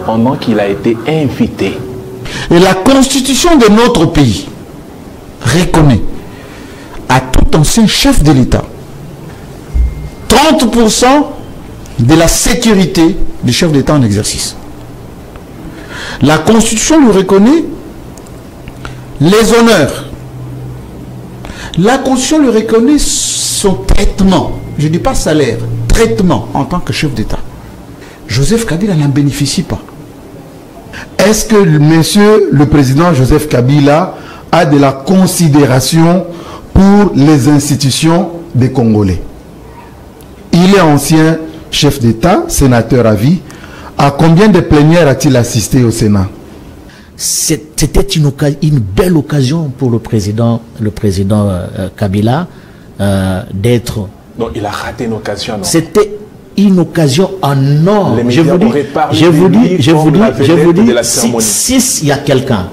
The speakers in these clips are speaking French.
Pendant qu'il a été invité. Et la constitution de notre pays reconnaît à tout ancien chef de l'État 30% de la sécurité du chef d'État en exercice. La Constitution lui reconnaît les honneurs. La Constitution lui reconnaît son traitement. Je ne dis pas salaire, traitement en tant que chef d'État. Joseph Kabila n'en bénéficie pas. Est-ce que monsieur le président Joseph Kabila a de la considération pour les institutions des Congolais? Il est ancien chef d'État, sénateur à vie. À combien de plénières a-t-il assisté au Sénat? C'était une belle occasion pour le président Kabila d'être... Non, il a raté une occasion. C'était une occasion en or. Je vous dis, si il y a quelqu'un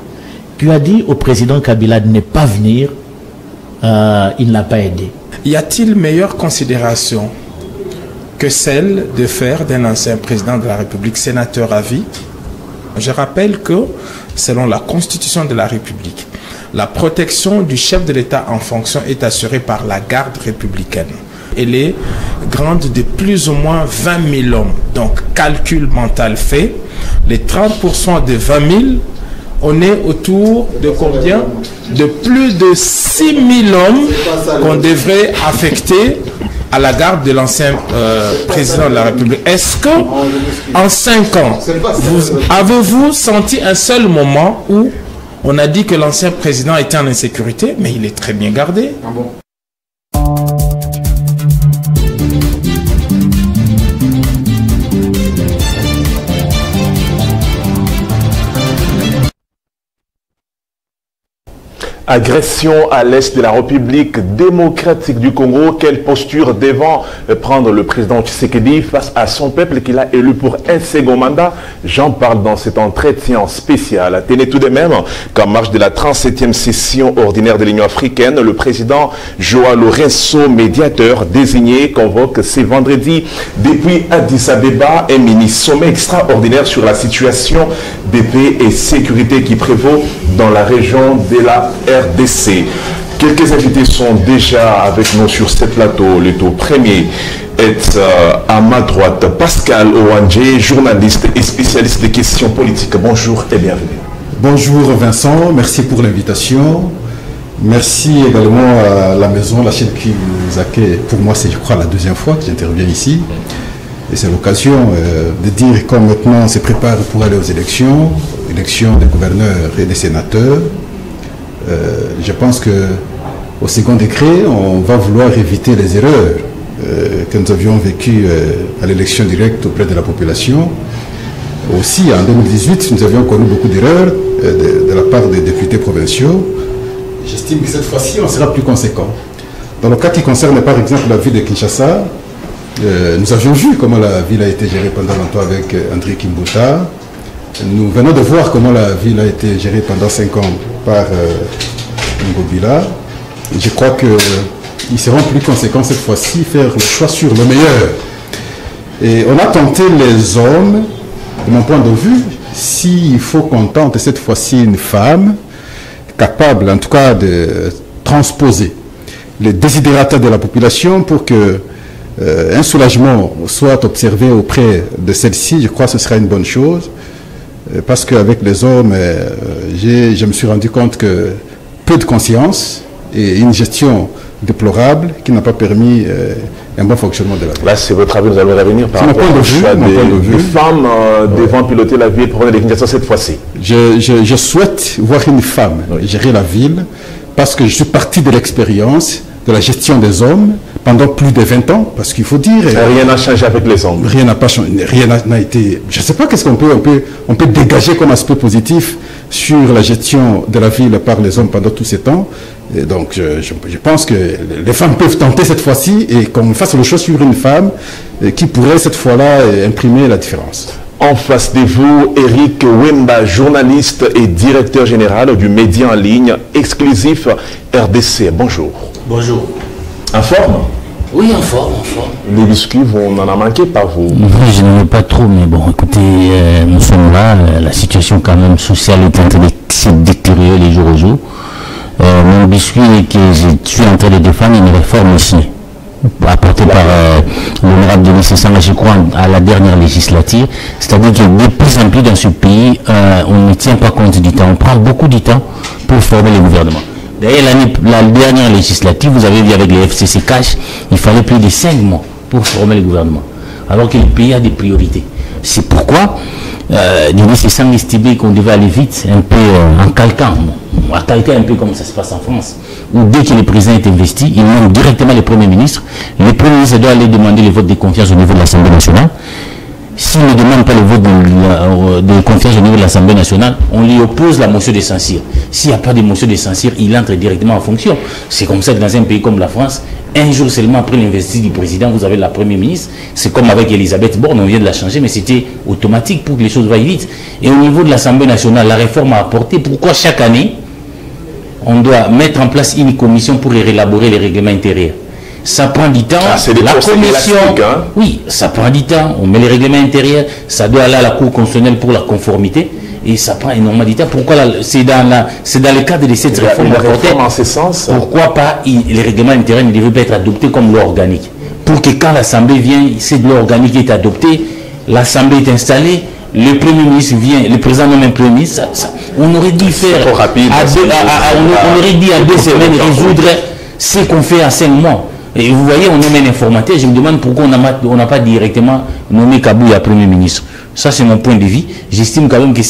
qui a dit au président Kabila de ne pas venir, il n'a pas aidé. Y a-t-il meilleure considération que celle de faire d'un ancien président de la République sénateur à vie? Je rappelle que, selon la Constitution de la République, la protection du chef de l'État en fonction est assurée par la garde républicaine. Elle est grande de plus ou moins 20 000 hommes. Donc, calcul mental fait, les 30% de 20 000, on est autour de combien? De plus de 6 000 hommes qu'on devrait affecter à la garde de l'ancien président de la République. Est-ce que, en 5 ans, avez-vous senti un seul moment où on a dit que l'ancien président était en insécurité, mais il est très bien gardé? Ah bon? Agression à l'est de la République démocratique du Congo. Quelle posture devant prendre le président Tshisekedi face à son peuple qu'il a élu pour un second mandat? J'en parle dans cet entretien spécial. Tenez tout de même qu'en marge de la 37e session ordinaire de l'Union africaine, le président Joao Lourenço, médiateur désigné, convoque ce vendredi depuis Addis Abeba un mini-sommet extraordinaire sur la situation de paix et sécurité qui prévaut dans la région de la RDC. Quelques invités sont déjà avec nous sur ce plateau. Le tout premier est à ma droite, Pascal Ouandje, journaliste et spécialiste des questions politiques. Bonjour et bienvenue. Bonjour Vincent, merci pour l'invitation. Merci également à la maison, la chaîne qui nous accueille. Pour moi, c'est je crois la deuxième fois que j'interviens ici. Et c'est l'occasion de dire qu'on maintenant se prépare pour aller aux élections des gouverneurs et des sénateurs. Je pense qu'au second décret, on va vouloir éviter les erreurs que nous avions vécues à l'élection directe auprès de la population. Aussi, en 2018, nous avions connu beaucoup d'erreurs de la part des députés provinciaux. J'estime que cette fois-ci, on sera plus conséquent. Dans le cas qui concerne par exemple la ville de Kinshasa, nous avions vu comment la ville a été gérée pendant longtemps avec André Kimbuta. Nous venons de voir comment la ville a été gérée pendant 5 ans par Ngobila. Je crois qu'ils seront plus conséquents cette fois-ci, faire le choix sur le meilleur. Et on a tenté les hommes, de mon point de vue, s'il faut qu'on tente cette fois-ci une femme capable en tout cas de transposer les désidératas de la population pour que un soulagement soit observé auprès de celle-ci. Je crois que ce sera une bonne chose. Parce qu'avec les hommes, je me suis rendu compte que peu de conscience et une gestion déplorable qui n'a pas permis un bon fonctionnement de la vie. Là, c'est votre avis, nous allons revenir par rapport au choix des femmes devant piloter la ville provenant de Kinshasa cette fois-ci. Je souhaite voir une femme gérer la ville parce que je suis parti de l'expérience de la gestion des hommes pendant plus de 20 ans, parce qu'il faut dire... Rien n'a changé avec les hommes. Rien n'a pas changé, rien n'a été... Je ne sais pas qu'est-ce qu'on peut dégager comme aspect positif sur la gestion de la ville par les hommes pendant tous ces temps. Et donc, je pense que les femmes peuvent tenter cette fois-ci et qu'on fasse le choix sur une femme qui pourrait cette fois-là imprimer la différence. En face de vous, Eric Wemba, journaliste et directeur général du média en ligne exclusif RDC. Bonjour. Bonjour. En forme? Oui, en forme, en forme. Les biscuits, on en a manqué par vous? Je n'en ai pas trop, mais bon, écoutez, nous sommes Voilà, la situation quand même sociale est en train de se détériorer les jours au jour. Mon biscuit que je suis en train de défendre une réforme ici, apportée par l'honorable Denis Sessanga, je crois, à la dernière législature. C'est-à-dire que de plus en plus dans ce pays, on ne tient pas compte du temps. On prend beaucoup de temps pour former le gouvernement. D'ailleurs, la dernière législative, vous avez vu avec les FCC Cash, il fallait plus de 5 mois pour former le gouvernement. Alors que le pays a des priorités. C'est pourquoi Denis Sessanga estimait qu'on devait aller vite, un peu en calquant, à calquer un peu comme ça se passe en France, où dès que le président est investi, il nomme directement le Premier ministre. Le Premier ministre doit aller demander le vote de confiance au niveau de l'Assemblée nationale. S'il ne demande pas le vote de confiance au niveau de l'Assemblée nationale, on lui oppose la motion de censure. S'il n'y a pas de motion de censure, il entre directement en fonction. C'est comme ça que dans un pays comme la France, un jour seulement après l'investiture du président, vous avez la Première ministre. C'est comme avec Elisabeth Borne, on vient de la changer, mais c'était automatique pour que les choses vaillent vite. Et au niveau de l'Assemblée nationale, la réforme a apporté. Pourquoi chaque année, on doit mettre en place une commission pour élaborer les règlements intérieurs? Ça prend du temps. La commission, hein? Oui, ça prend du temps. On met les règlements intérieurs, ça doit aller à la Cour constitutionnelle pour la conformité. Et ça prend énormément de temps. Pourquoi c'est dans le cadre de cette réforme en ce sens. Pourquoi pas les règlements intérieurs ne devaient pas être adoptés comme loi organique? Pour que quand l'Assemblée vient, cette loi organique est adoptée, l'Assemblée est installée, le Premier ministre vient, le président nomme un Premier ministre, on aurait dû faire trop rapide, on aurait dit à 2 semaines résoudre ce qu'on fait en 5 mois. Et vous voyez, on nomme un informateur, je me demande pourquoi on n'a pas directement nommé Kabouya Premier ministre. Ça, c'est mon point de vue. J'estime quand même que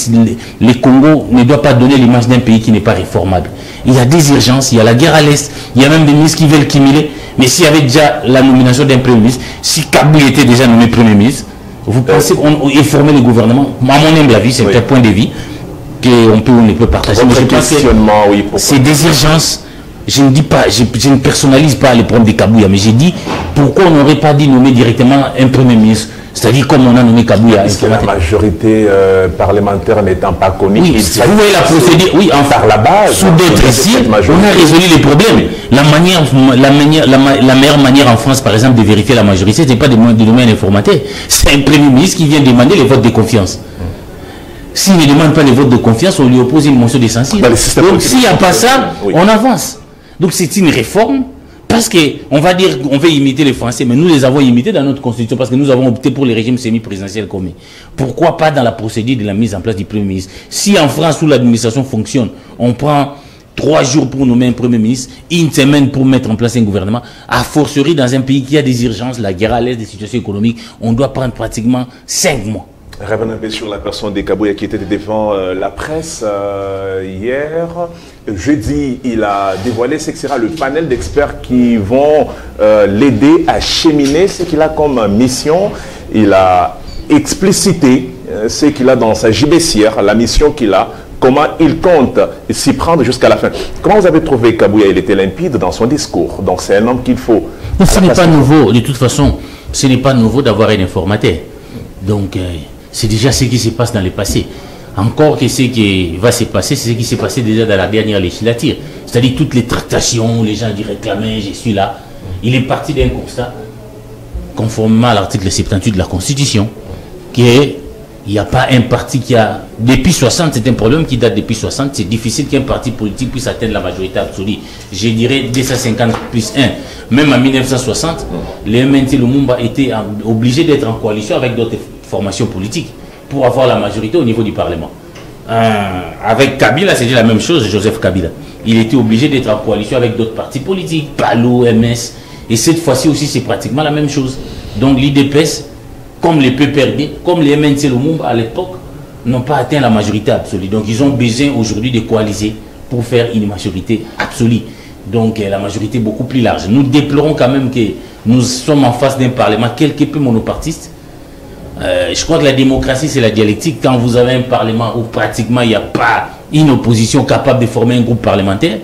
le Congo ne doit pas donner l'image d'un pays qui n'est pas réformable. Il y a des urgences, il y a la guerre à l'Est, il y a même des ministres qui veulent cumuler. Mais s'il y avait déjà la nomination d'un Premier ministre, si Kabouya était déjà nommé Premier ministre, vous pensez qu'on est formé le gouvernement? À mon humble avis, c'est un point de vue qu'on peut ou ne peut partager. Mais je pense que c'est des urgences. Je ne dis pas, je ne personnalise pas les problèmes de Kabouya, mais j'ai dit pourquoi on n'aurait pas dit nommer directement un Premier ministre, c'est-à-dire comme on a nommé Kabouya. Parce que la majorité parlementaire n'étant pas connue, oui, vous voyez la procédure, oui, par la base, sous d'autres ici, on a résolu les problèmes. La meilleure manière en France, par exemple, de vérifier la majorité, ce n'est pas de nommer un informateur, c'est un Premier ministre qui vient demander les votes de confiance. S'il ne demande pas les votes de confiance, on lui oppose une motion de censure. Donc s'il n'y a pas ça, on avance. Donc c'est une réforme, parce qu'on va dire qu'on veut imiter les Français, mais nous les avons imités dans notre constitution, parce que nous avons opté pour les régimes semi-présidentiels communs. Pourquoi pas dans la procédure de la mise en place du Premier ministre? Si en France, où l'administration fonctionne, on prend 3 jours pour nommer un Premier ministre, 1 semaine pour mettre en place un gouvernement, a fortiori dans un pays qui a des urgences, la guerre à l'Est, des situations économiques, on doit prendre pratiquement 5 mois. Revenons un peu sur la personne de Kabouya qui était devant la presse hier. Jeudi, il a dévoilé ce que sera le panel d'experts qui vont l'aider à cheminer ce qu'il a comme mission. Il a explicité ce qu'il a dans sa gibecière, la mission qu'il a, comment il compte s'y prendre jusqu'à la fin. Comment vous avez trouvé Kabouya? Il était limpide dans son discours. Donc c'est un homme qu'il faut... Ce n'est pas nouveau. De toute façon, ce n'est pas nouveau d'avoir un informateur. Donc... c'est déjà ce qui se passe dans le passé. Encore que ce qui va se passer, c'est ce qui s'est passé déjà dans la dernière législature. C'est-à-dire toutes les tractations, les gens qui réclamaient, je suis là. Il est parti d'un constat, conformément à l'article 78 de la Constitution, qu'il n'y a pas un parti qui a... Depuis 60, c'est un problème qui date depuis 60. C'est difficile qu'un parti politique puisse atteindre la majorité absolue. Je dirais 250 plus 1. Même en 1960, les MNT Lumumba étaient obligés d'être en coalition avec d'autres formation politique pour avoir la majorité au niveau du Parlement. Avec Kabila, c'était la même chose, Joseph Kabila. Il était obligé d'être en coalition avec d'autres partis politiques, PALO, MS, et cette fois-ci aussi, c'est pratiquement la même chose. Donc l'IDPS, comme les PPRD, comme les MNC Lumumba à l'époque, n'ont pas atteint la majorité absolue. Donc ils ont besoin aujourd'hui de coaliser pour faire une majorité absolue. Donc la majorité beaucoup plus large. Nous déplorons quand même que nous sommes en face d'un Parlement quelque peu monopartiste. Je crois que la démocratie, c'est la dialectique. Quand vous avez un Parlement où pratiquement il n'y a pas une opposition capable de former un groupe parlementaire,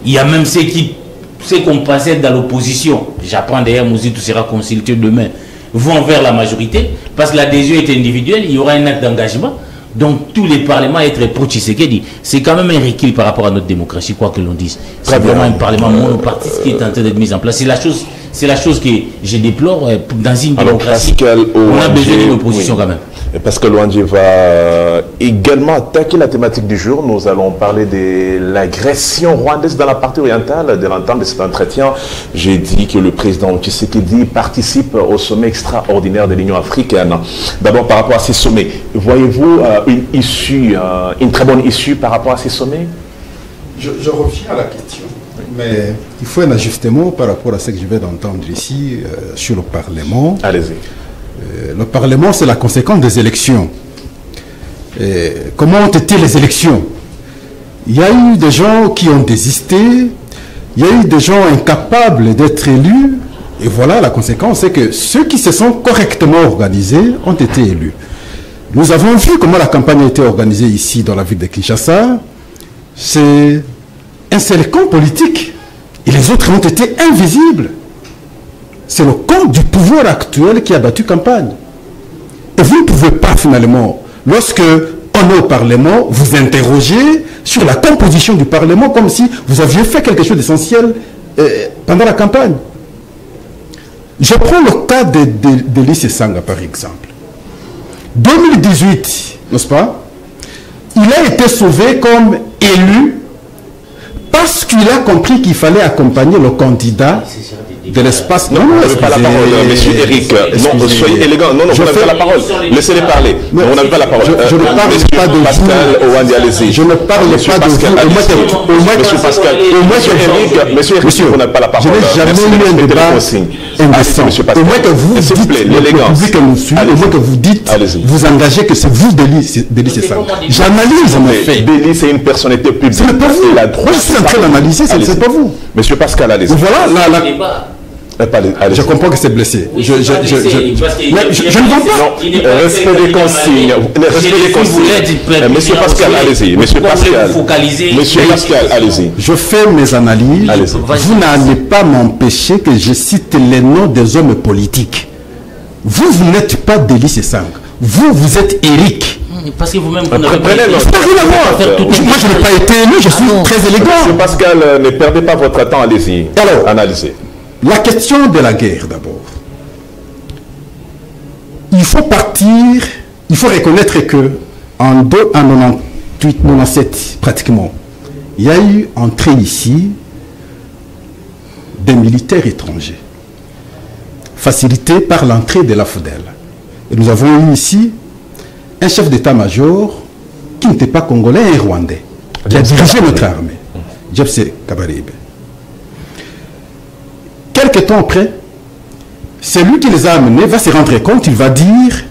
il y a même ceux qu'on passait dans l'opposition. J'apprends d'ailleurs, Mouzitou sera consulté demain, vont vers la majorité, parce que l'adhésion est individuelle, il y aura un acte d'engagement. Donc tous les parlements être pro-Tshisekedi, c'est quand même un recul par rapport à notre démocratie, quoi que l'on dise. C'est vraiment un parlement monopartiste qui est en train d'être mis en place. C'est la chose que je déplore dans une démocratie. On a besoin d'une opposition quand même. Pascal Ouandji va également attaquer la thématique du jour. Nous allons parler de l'agression rwandaise dans la partie orientale. De l'entente de cet entretien, j'ai dit que le président Tshisekedi participe au sommet extraordinaire de l'Union africaine. D'abord, par rapport à ces sommets, voyez-vous une très bonne issue par rapport à ces sommets? Je reviens à la question. Mais il faut un ajustement par rapport à ce que je vais d'entendre ici sur le Parlement. Allez-y. Le Parlement, c'est la conséquence des élections. Et comment ont été les élections? Il y a eu des gens qui ont désisté, il y a eu des gens incapables d'être élus, et voilà, la conséquence, c'est que ceux qui se sont correctement organisés ont été élus. Nous avons vu comment la campagne a été organisée ici dans la ville de Kinshasa. C'est un seul camp politique, et les autres ont été invisibles. C'est le camp du pouvoir actuel qui a battu campagne. Et vous ne pouvez pas finalement, lorsque on est au Parlement, vous interroger sur la composition du Parlement comme si vous aviez fait quelque chose d'essentiel pendant la campagne. Je prends le cas de Lycée Sanga par exemple. 2018, n'est-ce pas? Il a été sauvé comme élu parce qu'il a compris qu'il fallait accompagner le candidat de l'espace. Non, vous n'avez pas la parole, monsieur Eric. Non, soyez élégant. Non, vous n'avez pas la parole. Laissez-les parler. Non, vous n'avez pas la parole. Je ne parle pas de Pascal Ouandji, allez-y. Je ne parle pas de vous. Monsieur Pascal, monsieur Eric, vous n'avez pas la parole. Je n'ai jamais eu un débat indécent. Au moins que vous dites, le public que nous suit, au moins que vous dites, vous engagez que c'est vous, Déli, c'est ça. J'analyse en effet. Déli, c'est une personnalité publique. Ce n'est pas vous. Moi, je suis en train d'analyser, ce n'est pas vous. Monsieur Pascal, allez-y. Voilà, je comprends que c'est blessé. Je ne vois pas. Respect des consignes. Monsieur Pascal, allez-y. Monsieur Pascal, allez-y. Je fais mes analyses. Vous n'allez pas m'empêcher que je cite les noms des hommes politiques. Vous n'êtes pas Déli Sesang. Vous êtes Eric. Parce que vous-même, vous n'avez pas été élu. Moi, je n'ai pas été élu, je suis très élégant. Monsieur Pascal, ne perdez pas votre temps, allez-y. Alors, analysez. La question de la guerre, d'abord. Il faut reconnaître que en 98-97, pratiquement, il y a eu entrée ici des militaires étrangers, facilité par l'entrée de la FDL. Et nous avons eu ici un chef d'état-major qui n'était pas congolais, un rwandais, qui a dirigé notre armée, Jepse Kabarebe. Quelques temps après, celui qui les a amenés va se rendre compte, il va dire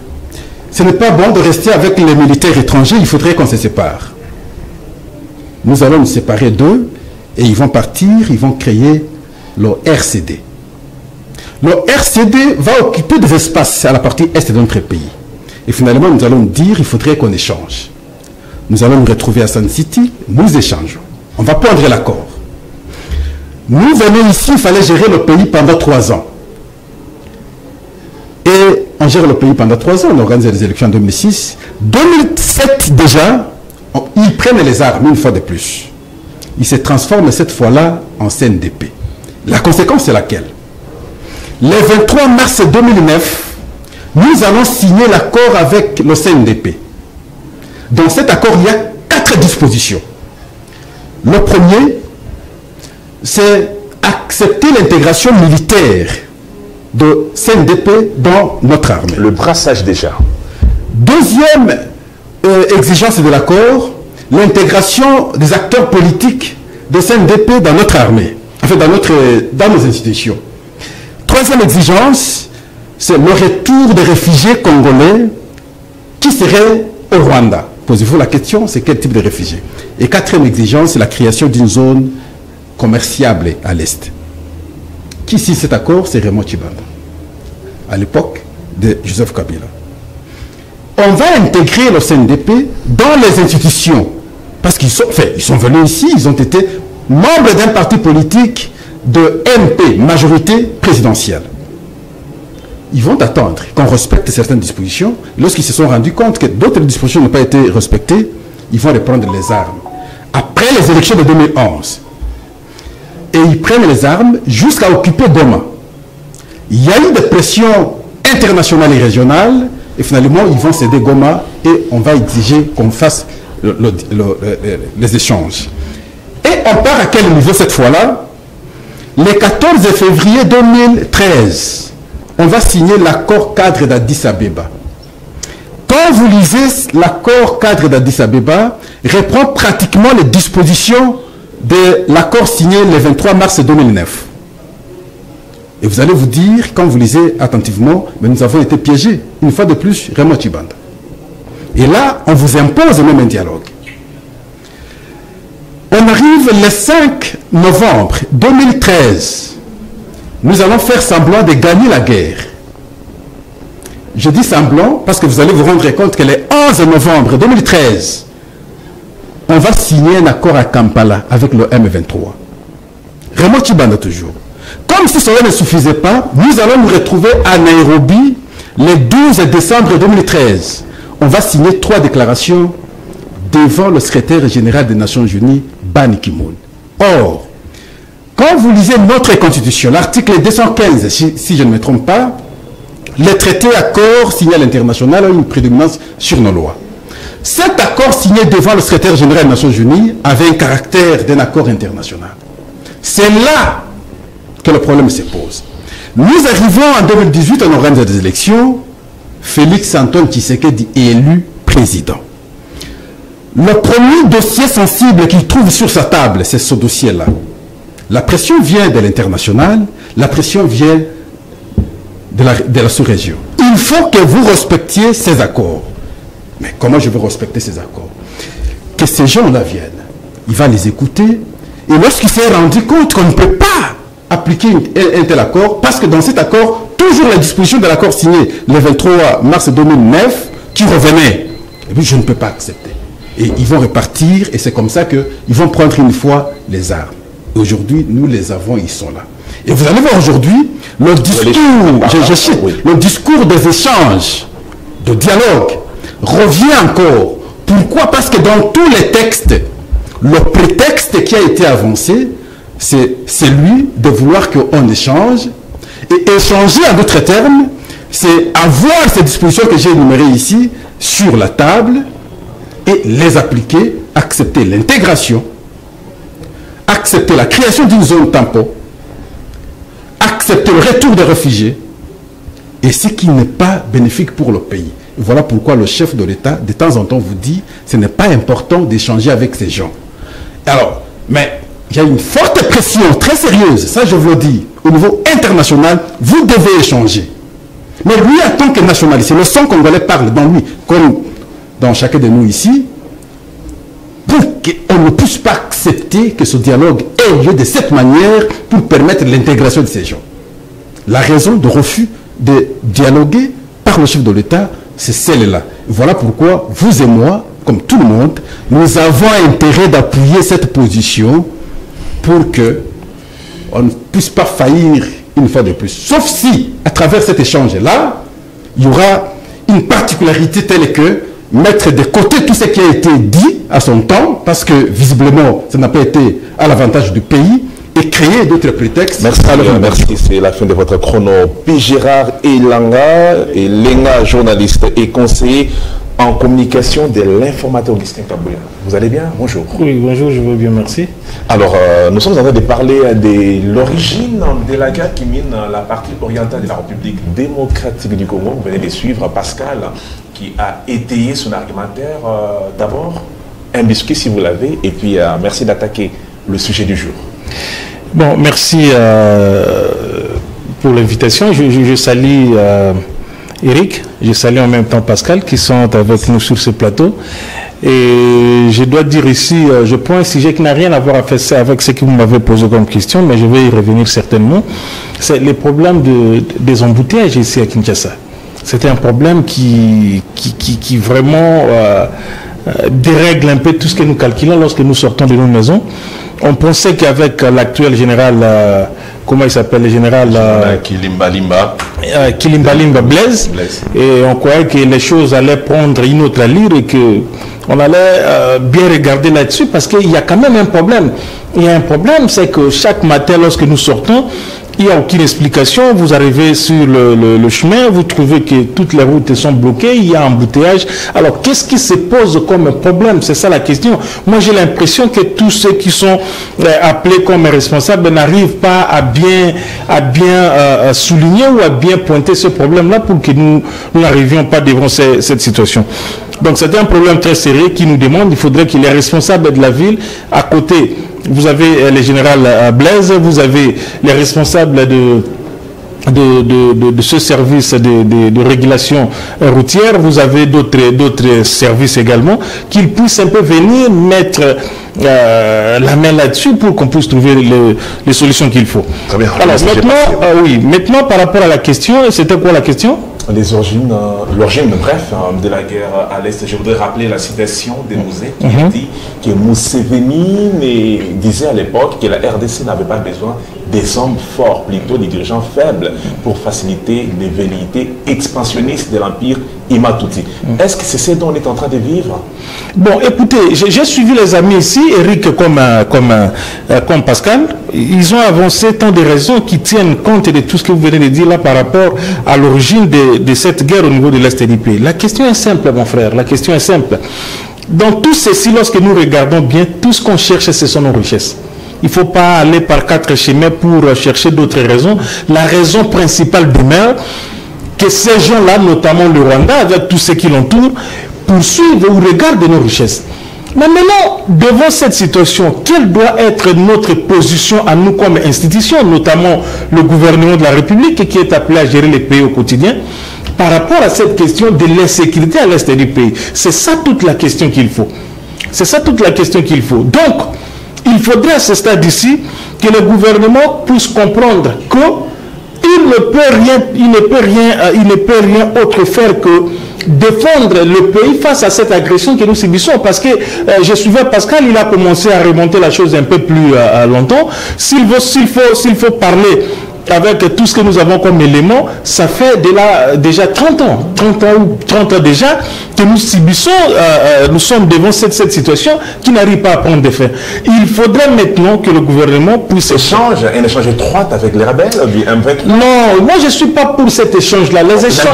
ce n'est pas bon de rester avec les militaires étrangers, il faudrait qu'on se sépare. Nous allons nous séparer d'eux et ils vont partir, ils vont créer le RCD. Le RCD va occuper des espaces à la partie est de notre pays. Et finalement, nous allons dire il faudrait qu'on échange. Nous allons nous retrouver à Sun City, nous échangeons. On va prendre l'accord. Nous venons ici, il fallait gérer le pays pendant 3 ans. Et on gère le pays pendant 3 ans, on organise les élections en 2006. 2007 déjà, ils prennent les armes une fois de plus. Ils se transforment cette fois-là en CNDP. La conséquence c'est laquelle? Le 23 mars 2009, nous allons signer l'accord avec le CNDP. Dans cet accord, il y a 4 dispositions. Le premier, c'est accepter l'intégration militaire de CNDP dans notre armée. Le brassage déjà. Deuxième exigence de l'accord, l'intégration des acteurs politiques de CNDP dans notre armée, enfin dans nos institutions. Troisième exigence, c'est le retour des réfugiés congolais qui seraient au Rwanda. Posez-vous la question, c'est quel type de réfugiés? Et quatrième exigence, c'est la création d'une zone commerciable à l'Est. Qui signe cet accord? C'est Raymond Tshibanda, à l'époque de Joseph Kabila. On va intégrer le CNDP dans les institutions, parce qu'ils sont venus ici, ils ont été membres d'un parti politique de MP, majorité présidentielle. Ils vont attendre qu'on respecte certaines dispositions. Lorsqu'ils se sont rendus compte que d'autres dispositions n'ont pas été respectées, ils vont reprendre les armes. Après les élections de 2011, et ils prennent les armes jusqu'à occuper Goma. Il y a eu des pressions internationales et régionales et finalement, ils vont céder Goma et on va exiger qu'on fasse les échanges. Et on part à quel niveau cette fois-là? Le 14 février 2013, on va signer l'accord cadre d'Addis Abeba. Quand vous lisez l'accord cadre d'Addis Abeba, reprend pratiquement les dispositions de l'accord signé le 23 mars 2009. Et vous allez vous dire, quand vous lisez attentivement, mais nous avons été piégés. Une fois de plus, Raymond Tshibanda. Et là, on vous impose même un dialogue. On arrive le 5 novembre 2013. Nous allons faire semblant de gagner la guerre. Je dis semblant parce que vous allez vous rendre compte que le 11 novembre 2013, on va signer un accord à Kampala avec le M23. Raymond Tshibanda toujours. Comme si cela ne suffisait pas, nous allons nous retrouver à Nairobi le 12 décembre 2013. On va signer 3 déclarations devant le secrétaire général des Nations Unies, Ban Ki-moon. Or, quand vous lisez notre constitution, l'article 215, si je ne me trompe pas, les traités accords signés à l'international ont une prédominance sur nos lois. Cet accord signé devant le secrétaire général des Nations Unies avait un caractère d'un accord international. C'est là que le problème se pose. Nous arrivons en 2018, on organise des élections, Félix Antoine Tshisekedi est élu président. Le premier dossier sensible qu'il trouve sur sa table, c'est ce dossier-là. La pression vient de l'international, la pression vient de la sous-région. Il faut que vous respectiez ces accords. Mais comment je veux respecter ces accords? Que ces gens-là viennent, il va les écouter, et lorsqu'il s'est rendu compte qu'on ne peut pas appliquer un tel accord, parce que dans cet accord, toujours la disposition de l'accord signé le 23 mars 2009, qui revenait, et puis je ne peux pas accepter. Et ils vont repartir, et c'est comme ça qu'ils vont prendre une fois les armes. Et aujourd'hui, nous les avons, ils sont là. Et vous allez voir aujourd'hui, le discours, le discours des échanges, de dialogue, revient encore. Pourquoi? Parce que dans tous les textes, le prétexte qui a été avancé, c'est celui de vouloir qu'on échange. Et échanger, en d'autres termes, c'est avoir ces dispositions que j'ai énumérées ici sur la table et les appliquer, accepter l'intégration, accepter la création d'une zone tampon, accepter le retour des réfugiés, et ce qui n'est pas bénéfique pour le pays. Voilà pourquoi le chef de l'État, de temps en temps, vous dit ce n'est pas important d'échanger avec ces gens. Alors, mais il y a une forte pression très sérieuse, ça je vous le dis, au niveau international, vous devez échanger. Mais lui, en tant que nationaliste, le sang congolais parle dans lui, comme dans chacun de nous ici, pour qu'on ne puisse pas accepter que ce dialogue ait lieu de cette manière pour permettre l'intégration de ces gens. La raison de refus de dialoguer par le chef de l'État, c'est celle-là. Voilà pourquoi vous et moi, comme tout le monde, nous avons intérêt d'appuyer cette position pour que on ne puisse pas faillir une fois de plus. Sauf si, à travers cet échange-là, il y aura une particularité telle que mettre de côté tout ce qui a été dit à son temps, parce que visiblement, ça n'a pas été à l'avantage du pays, et créer d'autres prétextes. Merci, merci. C'est la fin de votre chrono. P. Gérard Lenga, journaliste et conseiller en communication de l'informateur Augustin Kabouya. Vous allez bien? Bonjour. Oui, bonjour, je vais bien, merci. Alors, nous sommes en train de parler de l'origine de la guerre qui mine la partie orientale de la République démocratique du Congo. Vous venez de suivre Pascal qui a étayé son argumentaire. D'abord, un biscuit si vous l'avez, et puis merci d'attaquer le sujet du jour. Bon, merci pour l'invitation. Je salue Eric, je salue en même temps Pascal qui sont avec nous sur ce plateau. Et je dois dire ici, je prends un sujet qui n'a rien à voir avec ce que vous m'avez posé comme question, mais je vais y revenir certainement. C'est le problème des embouteillages ici à Kinshasa. C'était un problème qui vraiment dérègle un peu tout ce que nous calculons lorsque nous sortons de nos maisons. On pensait qu'avec l'actuel général, comment il s'appelle, le général Kilimbalimba Blaise, et on croyait que les choses allaient prendre une autre allure et qu'on allait bien regarder là-dessus, parce qu'il y a quand même un problème. Il y a un problème, c'est que chaque matin, lorsque nous sortons, il n'y a aucune explication. Vous arrivez sur le chemin, vous trouvez que toutes les routes sont bloquées, il y a embouteillage. Alors, qu'est-ce qui se pose comme problème? C'est ça la question. Moi, j'ai l'impression que tous ceux qui sont appelés comme responsables n'arrivent pas à bien souligner ou à bien pointer ce problème-là pour que nous n'arrivions pas devant cette situation. Donc, c'est un problème très sérieux qui nous demande, il faudrait que les responsables de la ville, à côté, vous avez les généraux Blaise, vous avez les responsables de ce service de régulation routière, vous avez d'autres services également, qu'ils puissent un peu venir mettre la main là-dessus pour qu'on puisse trouver les solutions qu'il faut. Très bien. Alors maintenant par rapport à la question, c'était quoi la question? L'origine, bref, de la guerre à l'Est. Je voudrais rappeler la citation de Mouzé qui a dit que Museveni disait à l'époque que la RDC n'avait pas besoin des hommes forts, plutôt des dirigeants faibles pour faciliter les velléités expansionnistes de l'Empire Imatuti. Est-ce que c'est ce dont on est en train de vivre? Bon, écoutez, j'ai suivi les amis ici, Eric comme Pascal. Ils ont avancé tant de raisons qui tiennent compte de tout ce que vous venez de dire là par rapport à l'origine de cette guerre au niveau de l'Est du pays. La question est simple, mon frère, la question est simple. Dans tout ceci, lorsque nous regardons bien, tout ce qu'on cherche, ce sont nos richesses. Il ne faut pas aller par 4 chemins pour chercher d'autres raisons. La raison principale demeure que ces gens-là, notamment le Rwanda, avec tous ceux qui l'entourent, poursuivent ou regardent nos richesses. Mais maintenant, devant cette situation, quelle doit être notre position à nous comme institution, notamment le gouvernement de la République qui est appelé à gérer les pays au quotidien, par rapport à cette question de l'insécurité à l'est du pays? C'est ça toute la question qu'il faut. C'est ça toute la question qu'il faut. Donc, il faudrait à ce stade ici que le gouvernement puisse comprendre qu'il ne peut rien autre faire que défendre le pays face à cette agression que nous subissons. Parce que je suivais Pascal, il a commencé à remonter la chose un peu plus longtemps. S'il faut parler avec tout ce que nous avons comme élément, ça fait déjà 30 ans déjà que nous subissons, nous sommes devant cette situation qui n'arrive pas à prendre des faits. Il faudrait maintenant que le gouvernement puisse un échange étroit avec les rebelles du M23. Non, moi je ne suis pas pour cet échange-là. Les échanges,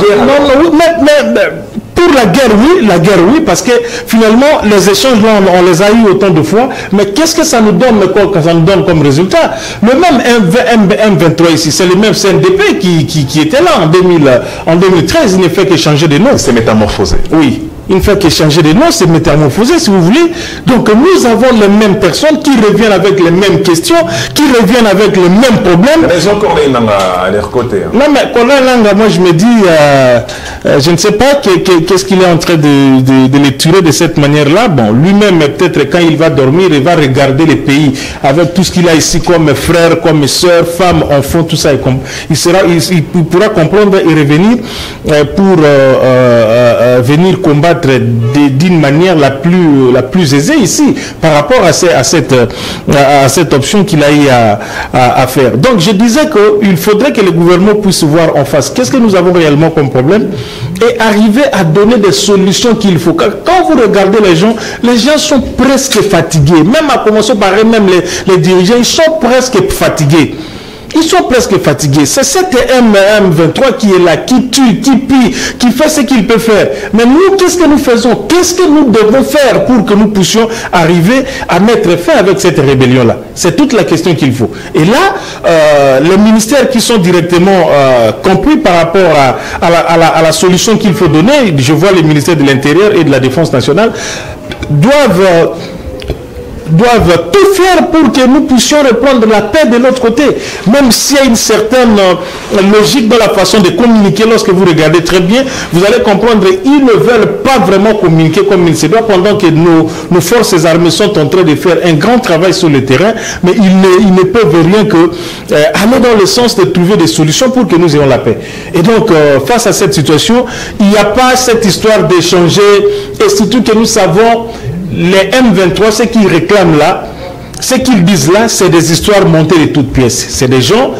pour la guerre oui, parce que finalement les échanges là on les a eu autant de fois, mais qu'est-ce que ça nous donne comme résultat? Le même M23 ici, c'est le même CNDP qui était là en 2013, il ne fait qu'échanger de nom. C'est métamorphosé. Oui. Il ne fait qu'échanger de noms, c'est métamorphosé si vous voulez. Donc nous avons les mêmes personnes qui reviennent avec les mêmes questions, qui reviennent avec les mêmes problèmes. Mais ils ont Corneille Nanga à leur côté. Non mais Corneille Nanga, moi je me dis, je ne sais pas qu'est-ce qu'il est en train de les tuer de cette manière-là. Bon, lui-même peut-être quand il va dormir, il va regarder les pays avec tout ce qu'il a ici comme frères, comme sœurs, femmes, enfants, tout ça. Il pourra comprendre et revenir pour venir combattre d'une manière la plus aisée ici par rapport à cette option qu'il a eu à faire. Donc je disais qu'il faudrait que le gouvernement puisse voir en face qu'est-ce que nous avons réellement comme problème et arriver à donner des solutions qu'il faut. Quand vous regardez les gens sont presque fatigués, même à commencer par eux-mêmes les dirigeants, ils sont presque fatigués. Ils sont presque fatigués. C'est cet M23 qui est là, qui tue, qui pille, qui fait ce qu'il peut faire. Mais nous, qu'est-ce que nous faisons? Qu'est-ce que nous devons faire pour que nous puissions arriver à mettre fin avec cette rébellion-là? C'est toute la question qu'il faut. Et là, les ministères qui sont directement compris par rapport à la solution qu'il faut donner, je vois les ministères de l'Intérieur et de la Défense nationale, doivent tout faire pour que nous puissions reprendre la paix de l'autre côté. Même s'il y a une certaine logique dans la façon de communiquer, lorsque vous regardez très bien, vous allez comprendre qu'ils ne veulent pas vraiment communiquer comme il se doit, pendant que nos forces armées sont en train de faire un grand travail sur le terrain, mais ils ne peuvent rien que aller dans le sens de trouver des solutions pour que nous ayons la paix. Et donc, face à cette situation, il n'y a pas cette histoire d'échanger, et surtout que nous savons les M23, ce qu'ils réclament là, ce qu'ils disent là, c'est des histoires montées de toutes pièces. C'est des gens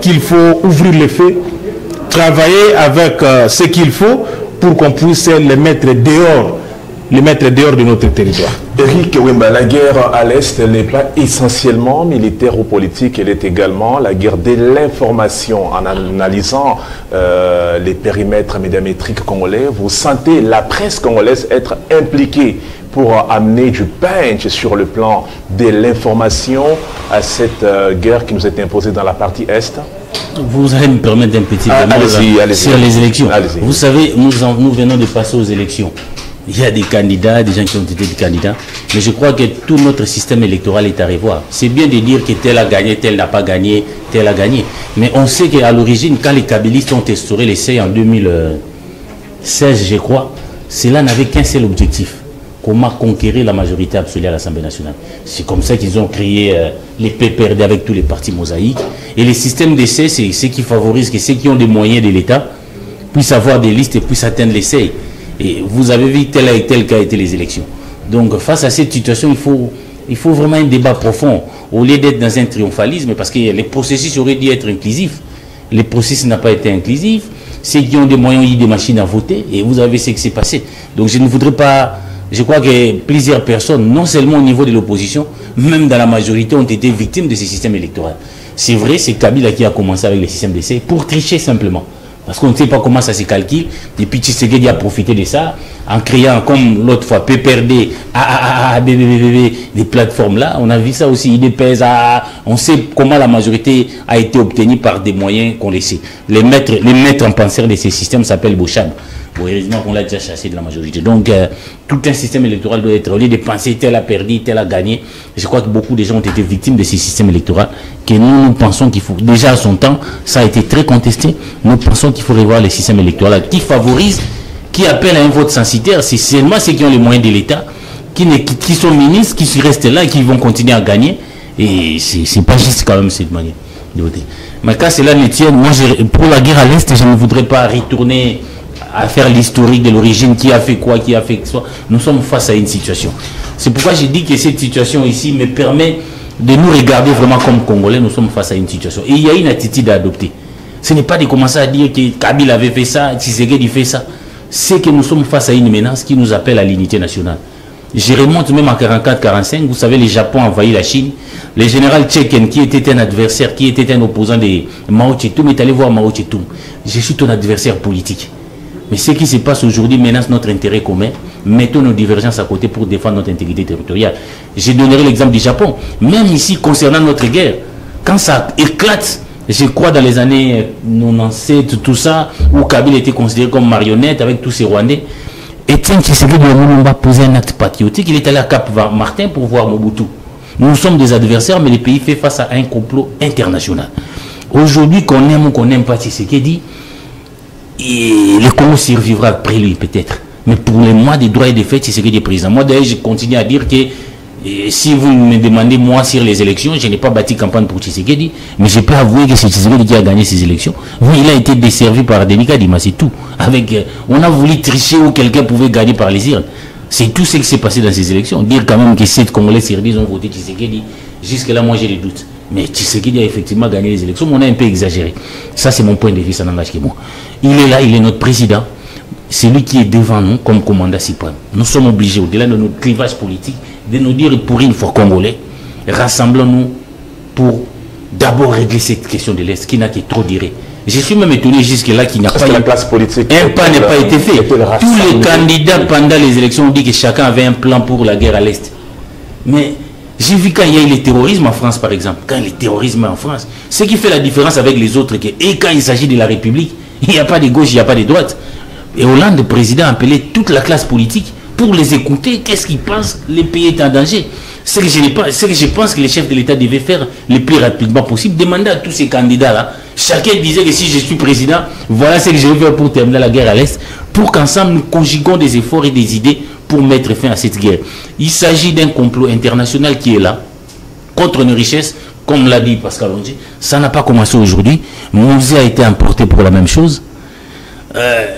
qu'il faut ouvrir les feux, travailler avec ce qu'il faut pour qu'on puisse les mettre dehors de notre territoire. Eric Wemba, la guerre à l'Est n'est pas essentiellement militaire ou politique, elle est également la guerre de l'information. En analysant les périmètres médiamétriques congolais, vous sentez la presse congolaise être impliquée pour amener du punch sur le plan de l'information à cette guerre qui nous est imposée dans la partie Est? Vous allez me permettre un petit mot sur les élections. Vous savez, nous venons de passer aux élections. Il y a des candidats, des gens qui ont été des candidats, mais je crois que tout notre système électoral est à revoir. C'est bien de dire que tel a gagné, tel n'a pas gagné, tel a gagné. Mais on sait qu'à l'origine, quand les kabylistes ont instauré l'essai en 2016, je crois, cela n'avait qu'un seul objectif: comment conquérir la majorité absolue à l'Assemblée nationale. C'est comme ça qu'ils ont créé les PPRD avec tous les partis mosaïques. Et les systèmes d'essai, c'est ce qui favorise que ceux qui ont des moyens de l'État puissent avoir des listes et puissent atteindre l'essai. Et vous avez vu tel et tel qu'a été les élections. Donc face à cette situation, il faut vraiment un débat profond, au lieu d'être dans un triomphalisme, parce que les processus auraient dû être inclusifs. Les processus n'ont pas été inclusifs. Ceux qui ont des moyens ont eu des machines à voter, et vous avez ce qui s'est passé. Donc je ne voudrais pas... Je crois que plusieurs personnes, non seulement au niveau de l'opposition, même dans la majorité, ont été victimes de ce système électoral. C'est vrai, c'est Kabila qui a commencé avec le système d'essai pour tricher simplement. Parce qu'on ne sait pas comment ça se calcule. Et puis Tshisekedi a profité de ça en créant, comme l'autre fois, PPRD, des plateformes là. On a vu ça aussi, IDPS, on sait comment la majorité a été obtenue par des moyens qu'on laissait. Les maîtres en penseur de ces systèmes s'appellent Bochab. Bon, heureusement qu'on l'a déjà chassé de la majorité. Donc, tout un système électoral doit être, au lieu de penser tel a perdu, tel a gagné. Je crois que beaucoup de gens ont été victimes de ces systèmes électoraux, que nous pensons qu'il faut, déjà à son temps, ça a été très contesté, nous pensons qu'il faut revoir les systèmes électoraux qui favorisent, qui appellent à un vote censitaire. C'est seulement ceux qui ont les moyens de l'État, qui sont ministres, qui restent là et qui vont continuer à gagner. Et c'est pas juste quand même cette manière de voter. Mais quand cela ne tient, moi, pour la guerre à l'Est, je ne voudrais pas retourner à faire l'historique de l'origine, qui a fait quoi, qui a fait quoi. Nous sommes face à une situation. C'est pourquoi j'ai dit que cette situation ici me permet de nous regarder vraiment comme Congolais. Nous sommes face à une situation. Et il y a une attitude à adopter. Ce n'est pas de commencer à dire que Kabila avait fait ça, Tshisekedi fait ça. C'est que nous sommes face à une menace qui nous appelle à l'unité nationale. Je remonte même en 44-45, vous savez, le Japon a envahi la Chine. Le général Tcheken, qui était un adversaire, qui était un opposant de Mao Tse-tung, est allé voir Mao Tse-tung. Je suis ton adversaire politique. Mais ce qui se passe aujourd'hui menace notre intérêt commun. Mettons nos divergences à côté pour défendre notre intégrité territoriale. Je donnerai l'exemple du Japon. Même ici, concernant notre guerre, quand ça éclate, je crois dans les années 97, tout ça, où Kabila était considéré comme marionnette avec tous ces Rwandais, Etienne Tshisekedi a posé un acte patriotique. Il est allé à Cap-Martin pour voir Mobutu. Nous sommes des adversaires, mais le pays fait face à un complot international. Aujourd'hui, qu'on aime ou qu'on n'aime pas Tshisekedi, et le Congo survivra après lui peut-être. Mais pour les mois des droits et des faits, c'est ce qu'il est président. Moi d'ailleurs, je continue à dire que si vous me demandez moi sur les élections, je n'ai pas bâti campagne pour Tshisekedi, mais je peux avouer que c'est Tshisekedi qui a gagné ces élections. Oui, il a été desservi par Denis Kadima, c'est tout. On a voulu tricher où quelqu'un pouvait gagner par les urnes. C'est tout ce qui s'est passé dans ces élections. Dire quand même que 7 Congolais services ont voté Tshisekedi, jusque-là moi j'ai des doutes. Mais Tshisekedi a effectivement gagné les élections, mais on a un peu exagéré. Ça c'est mon point de vue, ça n'engage que moi. Il est là, il est notre président. C'est lui qui est devant nous comme commandant suprême. Nous sommes obligés, au-delà de notre clivage politique, de nous dire pour une fois Congolais, rassemblons-nous pour d'abord régler cette question de l'Est qui n'a que trop duré. Je suis même étonné jusque-là qu'il n'y a pas la classe politique. Un pas n'a pas été fait. Tous les candidats pendant les élections ont dit que chacun avait un plan pour la guerre à l'Est. Mais j'ai vu quand il y a eu le terrorisme en France, par exemple, quand le terrorisme en France, ce qui fait la différence avec les autres, et quand il s'agit de la République, il n'y a pas de gauche, il n'y a pas de droite. Et Hollande, le président, a appelé toute la classe politique pour les écouter. Qu'est-ce qu'ils pensent? Le pays est en danger. Ce que je pense que les chefs de l'État devaient faire le plus rapidement possible, demander à tous ces candidats-là, chacun disait que si je suis président, voilà ce que je vais faire pour terminer la guerre à l'Est, pour qu'ensemble nous conjuguons des efforts et des idées pour mettre fin à cette guerre. Il s'agit d'un complot international qui est là, contre nos richesses, comme l'a dit Pascal Onji. Ça n'a pas commencé aujourd'hui. Mouzé a été importé pour la même chose.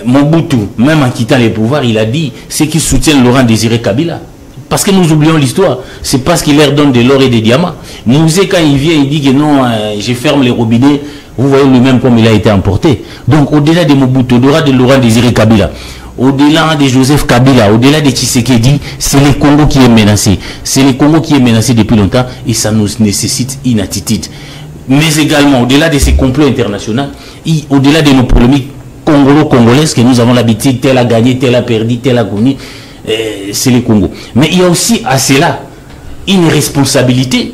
Mobutu, même en quittant les pouvoirs, il a dit ceux qui soutiennent Laurent Désiré Kabila. Parce que nous oublions l'histoire. C'est parce qu'il leur donne de l'or et des diamants. Mouzé, quand il vient, il dit que non, je ferme les robinets. Vous voyez lui-même comme il a été emporté. Donc, au-delà de Mobutu, au-delà de Laurent Désiré Kabila, au-delà de Joseph Kabila, au-delà de Tshisekedi, c'est le Congo qui est menacé. C'est le Congo qui est menacé depuis longtemps et ça nous nécessite une attitude. Mais également, au-delà de ces complots internationaux, au-delà de nos polémiques congolaises que nous avons l'habitude, tel a gagné, tel a perdu, tel a gagné, c'est le Congo. Mais il y a aussi à cela une responsabilité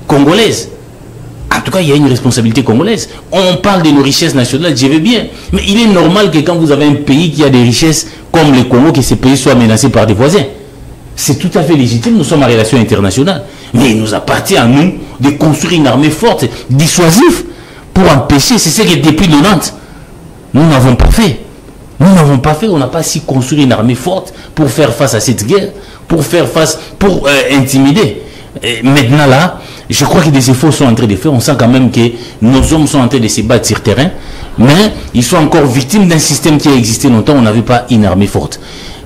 congolaise. En tout cas, il y a une responsabilité congolaise. On parle de nos richesses nationales, je veux bien. Mais il est normal que quand vous avez un pays qui a des richesses comme le Congo, que ce pays soit menacé par des voisins. C'est tout à fait légitime, nous sommes en relation internationale. Mais il nous appartient à nous de construire une armée forte, dissuasive, pour empêcher. C'est ce que depuis 90, nous n'avons pas fait. Nous n'avons pas fait, on n'a pas si construit une armée forte pour faire face à cette guerre, pour faire face, pour intimider. Et maintenant là, je crois que des efforts sont en train de faire. On sent quand même que nos hommes sont en train de se battre sur terrain, mais ils sont encore victimes d'un système qui a existé longtemps. On n'avait pas une armée forte.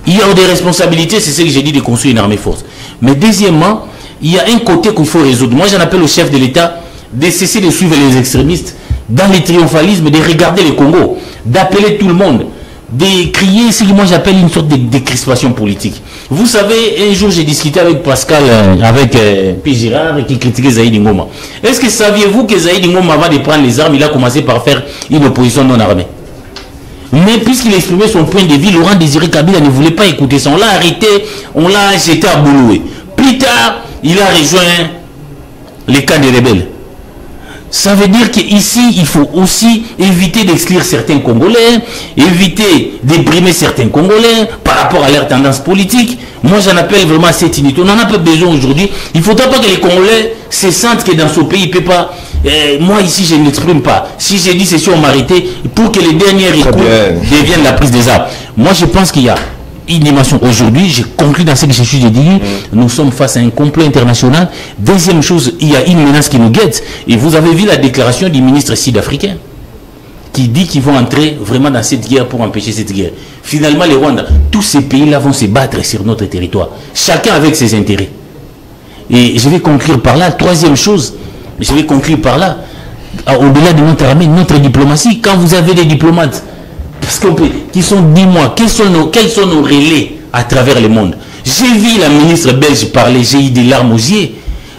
Il y a des responsabilités, c'est ce que j'ai dit, de construire une armée forte. Mais deuxièmement, il y a un côté qu'il faut résoudre. Moi, j'en appelle au chef de l'État de cesser de suivre les extrémistes dans le triomphalisme, de regarder le Congo, d'appeler tout le monde, de crier ce que moi j'appelle une sorte de décrispation politique. Vous savez, un jour j'ai discuté avec Pascal, avec P. Girard, qui critiquait Zaïdi Ngoma. Est-ce que saviez-vous que Zaïdi Ngoma, avant de prendre les armes, il a commencé par faire une opposition non armée? Mais puisqu'il exprimait son point de vue, Laurent Désiré Kabila ne voulait pas écouter ça. On l'a arrêté, on l'a jeté à Bouloué. Plus tard, il a rejoint les camps des rebelles. Ça veut dire qu'ici, il faut aussi éviter d'exclure certains Congolais, éviter d'ébrimer certains Congolais par rapport à leur tendance politique. Moi, j'en appelle vraiment à cette unité. On n'en a pas besoin aujourd'hui. Il ne faudra pas que les Congolais se sentent que dans ce pays, ils ne peuvent pas... moi, ici, je ne l'exprime pas. Si j'ai dit ceci, on m'a arrêté pour que les derniers recours deviennent la prise des armes. Moi, je pense qu'il y a une dimension. Aujourd'hui, j'ai conclu dans ce que je suis dit, nous sommes face à un complot international. Deuxième chose, il y a une menace qui nous guette. Et vous avez vu la déclaration du ministre sud-africain qui dit qu'ils vont entrer vraiment dans cette guerre pour empêcher cette guerre. Finalement, les Rwandais, tous ces pays-là vont se battre sur notre territoire. Chacun avec ses intérêts. Et je vais conclure par là. Troisième chose, je vais conclure par là. Au-delà de notre armée, notre diplomatie, quand vous avez des diplomates parce qui sont, dis-moi, quels sont nos relais à travers le monde? J'ai vu la ministre belge parler, j'ai eu des larmes aux yeux.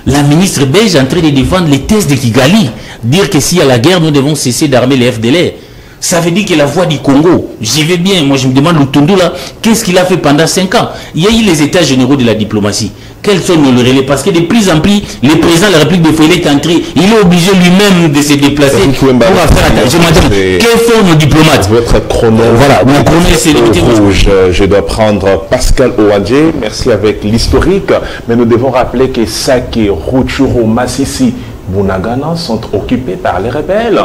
La ministre belge est en train de défendre les thèses de Kigali, dire que s'il y a la guerre, nous devons cesser d'armer les FDLR. Ça veut dire que la voix du Congo, j'y vais bien, moi je me demande Lutundu là, qu'est-ce qu'il a fait pendant 5 ans? Il y a eu les états généraux de la diplomatie. Quels sont nos relais? Parce que de plus en plus, le président de la République de Fouillé est entré, il est obligé lui-même de se déplacer pour faire attention. Je m'attends, quels sont nos diplomates? Votre chrono, voilà, mon chrono c'est limité. Je dois prendre Pascal Ouadje, merci avec l'historique, mais nous devons rappeler que Sake, Rutshuru, Massissi, Bunagana sont occupés par les rebelles.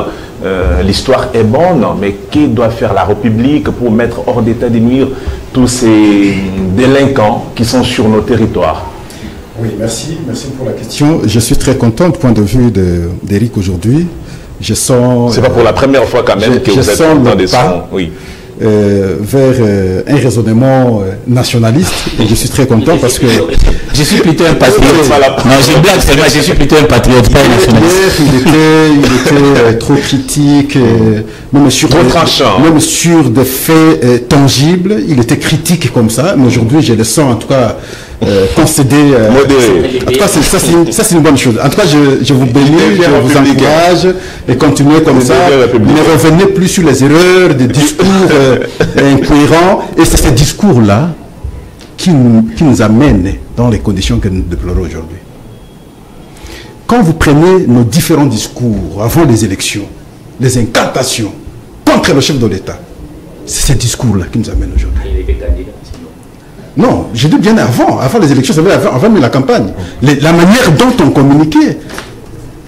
L'histoire est bonne, mais qui doit faire la République pour mettre hors d'état de nuire tous ces délinquants qui sont sur nos territoires? Oui, merci pour la question. Je suis très content du point de vue d'Éric aujourd'hui. Je sens... C'est pas pour la première fois quand même que vous êtes dans des sons. Oui. Vers un raisonnement nationaliste et je suis très content parce que je suis plutôt un patriote. Non, je blague, c'est vrai, je suis plutôt un patriote, pas un nationaliste. Il était trop critique, même sur des faits tangibles, il était critique comme ça, mais aujourd'hui je le sens en tout cas concéder. En tout cas, ça c'est une bonne chose. En tout cas, je vous bénis, je vous encourage et continuez comme ça. Ne revenez plus sur les erreurs, des discours incohérents. Et c'est ces discours-là qui nous amènent dans les conditions que nous déplorons aujourd'hui. Quand vous prenez nos différents discours avant les élections, les incantations contre le chef de l'État, c'est ces discours-là qui nous amènent aujourd'hui. Il était candidat. Non, je dis bien avant les élections, ça veut dire avant la campagne. La manière dont on communiquait.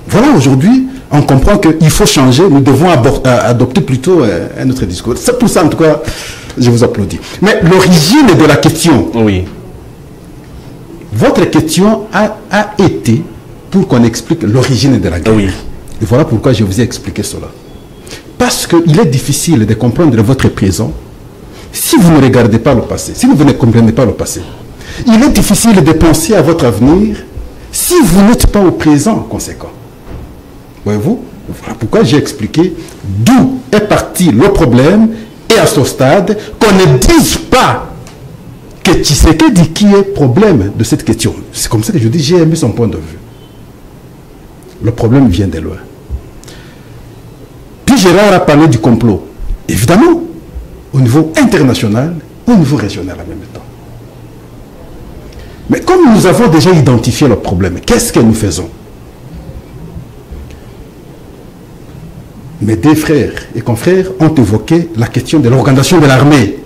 Voilà, aujourd'hui, on comprend qu'il faut changer, nous devons adopter plutôt un autre discours. C'est pour ça, en tout cas, je vous applaudis. Mais l'origine de la question, oui. Votre question a été pour qu'on explique l'origine de la guerre. Oui. Et voilà pourquoi je vous ai expliqué cela. Parce qu'il est difficile de comprendre votre présent si vous ne regardez pas le passé, si vous ne comprenez pas le passé. Il est difficile de penser à votre avenir si vous n'êtes pas au présent conséquent. Voyez-vous? Voilà pourquoi j'ai expliqué d'où est parti le problème et à ce stade, qu'on ne dise pas que Tshisekedi qui est problème de cette question. C'est comme ça que je dis, j'ai aimé son point de vue. Le problème vient de loin. Puis Gérard a parlé du complot. Évidemment, au niveau international, au niveau régional en même temps. Mais comme nous avons déjà identifié le problème, qu'est-ce que nous faisons? Mes deux frères et confrères ont évoqué la question de l'organisation de l'armée.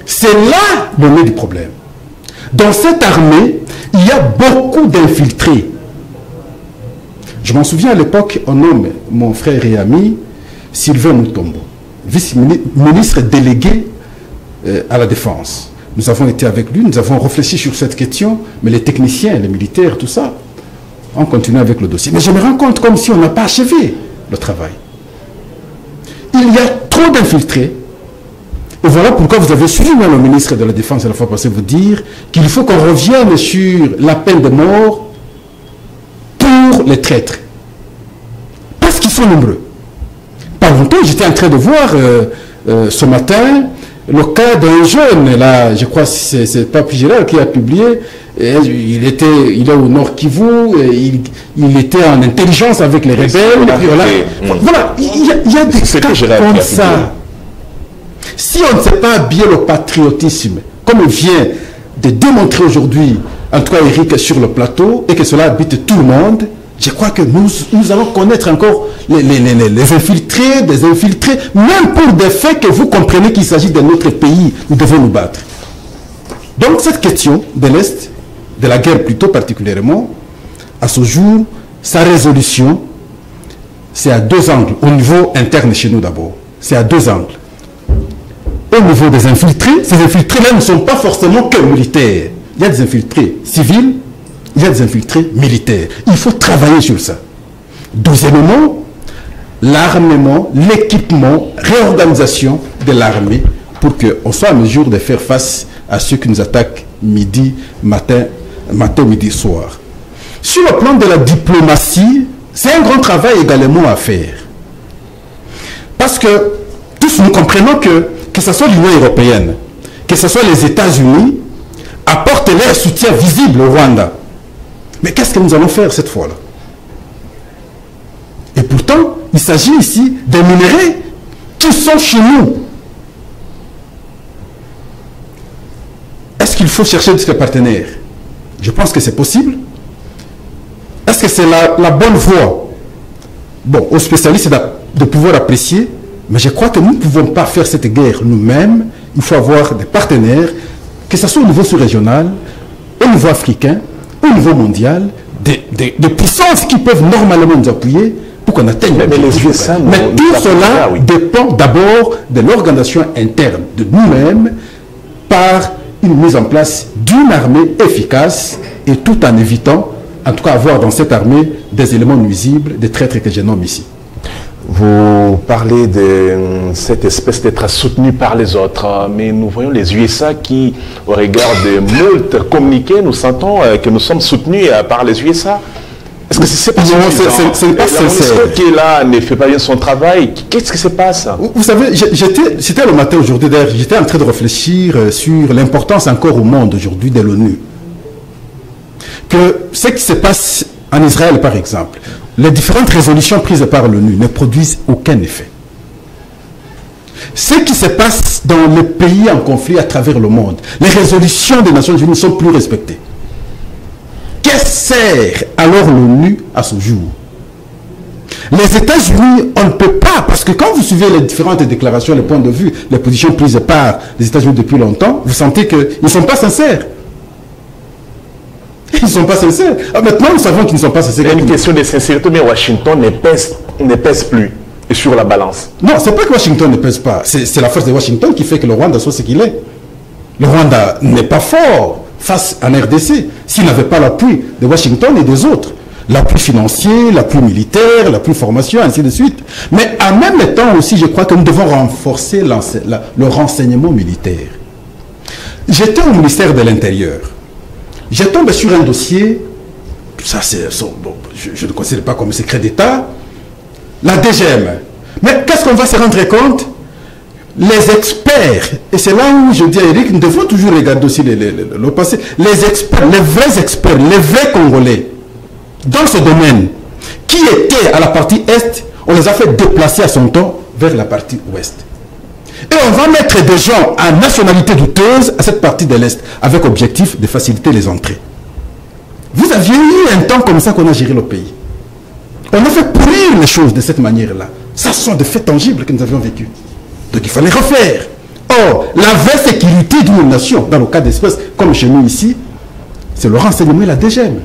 C'est là le nœud du problème. Dans cette armée, il y a beaucoup d'infiltrés. Je m'en souviens à l'époque, on nomme mon frère et ami Sylvain Mutombo, vice-ministre délégué à la défense. Nous avons été avec lui, nous avons réfléchi sur cette question, mais les techniciens, les militaires, tout ça, ont continué avec le dossier. Mais je me rends compte comme si on n'a pas achevé le travail. Il y a trop d'infiltrés. Et voilà pourquoi vous avez suivi le ministre de la Défense à la fois passée vous dire qu'il faut qu'on revienne sur la peine de mort pour les traîtres. Parce qu'ils sont nombreux. Pas longtemps, j'étais en train de voir ce matin le cas d'un jeune, là, je crois que c'est Papi Gérard qui a publié, il est au Nord Kivu, il était en intelligence avec les rebelles. Voilà, il y a des cas comme ça. Si on ne sait pas habiller le patriotisme, comme il vient de démontrer aujourd'hui, en tout cas Eric sur le plateau, et que cela habite tout le monde, je crois que nous allons connaître encore les infiltrés, des infiltrés, même pour des faits que vous comprenez qu'il s'agit de notre pays, nous devons nous battre. Donc cette question de l'Est, de la guerre plutôt particulièrement, à ce jour, sa résolution, c'est à deux angles, au niveau interne chez nous d'abord, c'est à deux angles. Au niveau des infiltrés, ces infiltrés-là ne sont pas forcément que militaires. Il y a des infiltrés civils, il y a des infiltrés militaires. Il faut travailler sur ça. Deuxièmement, l'armement, l'équipement, réorganisation de l'armée pour qu'on soit en mesure de faire face à ceux qui nous attaquent matin, midi, soir. Sur le plan de la diplomatie, c'est un grand travail également à faire. Parce que tous nous comprenons que ce soit l'Union européenne, que ce soit les États-Unis, apportent leur soutien visible au Rwanda. Mais qu'est-ce que nous allons faire cette fois-là? Et pourtant, il s'agit ici des minéraux qui sont chez nous. Est-ce qu'il faut chercher des partenaires? Je pense que c'est possible. Est-ce que c'est la bonne voie? Bon, aux spécialistes de pouvoir apprécier, mais je crois que nous ne pouvons pas faire cette guerre nous-mêmes. Il faut avoir des partenaires, que ce soit au niveau sous-régional, au niveau africain, au niveau mondial, des puissances qui peuvent normalement nous appuyer pour qu'on atteigne. Mais les USA, mais tout cela dépend d'abord de l'organisation interne de nous-mêmes par une mise en place d'une armée efficace et tout en évitant, en tout cas, avoir dans cette armée des éléments nuisibles, des traîtres que je nomme ici. Vous parlez de cette espèce d'être soutenu par les autres, mais nous voyons les USA qui, au regard de moult communiqués, nous sentons que nous sommes soutenus par les USA. Est-ce que c'est pas suffisant? C'est pas sincère. Qui est là ne fait pas bien son travail. Qu'est-ce qui se passe? Vous savez, c'était le matin aujourd'hui, d'ailleurs, j'étais en train de réfléchir sur l'importance encore au monde aujourd'hui de l'ONU. Que ce qui se passe en Israël, par exemple, les différentes résolutions prises par l'ONU ne produisent aucun effet. Ce qui se passe dans les pays en conflit à travers le monde, les résolutions des Nations Unies ne sont plus respectées. Que sert alors l'ONU à ce jour? Les États-Unis, on ne peut pas, parce que quand vous suivez les différentes déclarations, les points de vue, les positions prises par les États-Unis depuis longtemps, vous sentez qu'ils ne sont pas sincères. Ils ne sont pas sincères. Maintenant, nous savons qu'ils ne sont pas sincères. Il y a une question de sincérité, mais Washington ne pèse plus sur la balance. Non, ce n'est pas que Washington ne pèse pas. C'est la force de Washington qui fait que le Rwanda soit ce qu'il est. Le Rwanda n'est pas fort face à RDC s'il n'avait pas l'appui de Washington et des autres. L'appui financier, l'appui militaire, l'appui formation, ainsi de suite. Mais en même temps aussi, je crois que nous devons renforcer le renseignement militaire. J'étais au ministère de l'Intérieur. Je tombe sur un dossier, ça c'est, bon, je ne considère pas comme secret d'État, la DGM. Mais qu'est-ce qu'on va se rendre compte? les experts, et c'est là où je dis à Eric, nous devons toujours regarder aussi le passé, les experts, les vrais Congolais, dans ce domaine, qui étaient à la partie Est, on les a fait déplacer à son temps vers la partie Ouest. Et on va mettre des gens à nationalité douteuse à cette partie de l'Est, avec objectif de faciliter les entrées. Vous aviez eu un temps comme ça qu'on a géré le pays. On a fait pourrir les choses de cette manière-là. Ça sont des faits tangibles que nous avions vécus. Donc il fallait refaire. Or, la vraie sécurité d'une nation, dans le cas d'espèce, comme chez nous ici, c'est le renseignement et la DGM.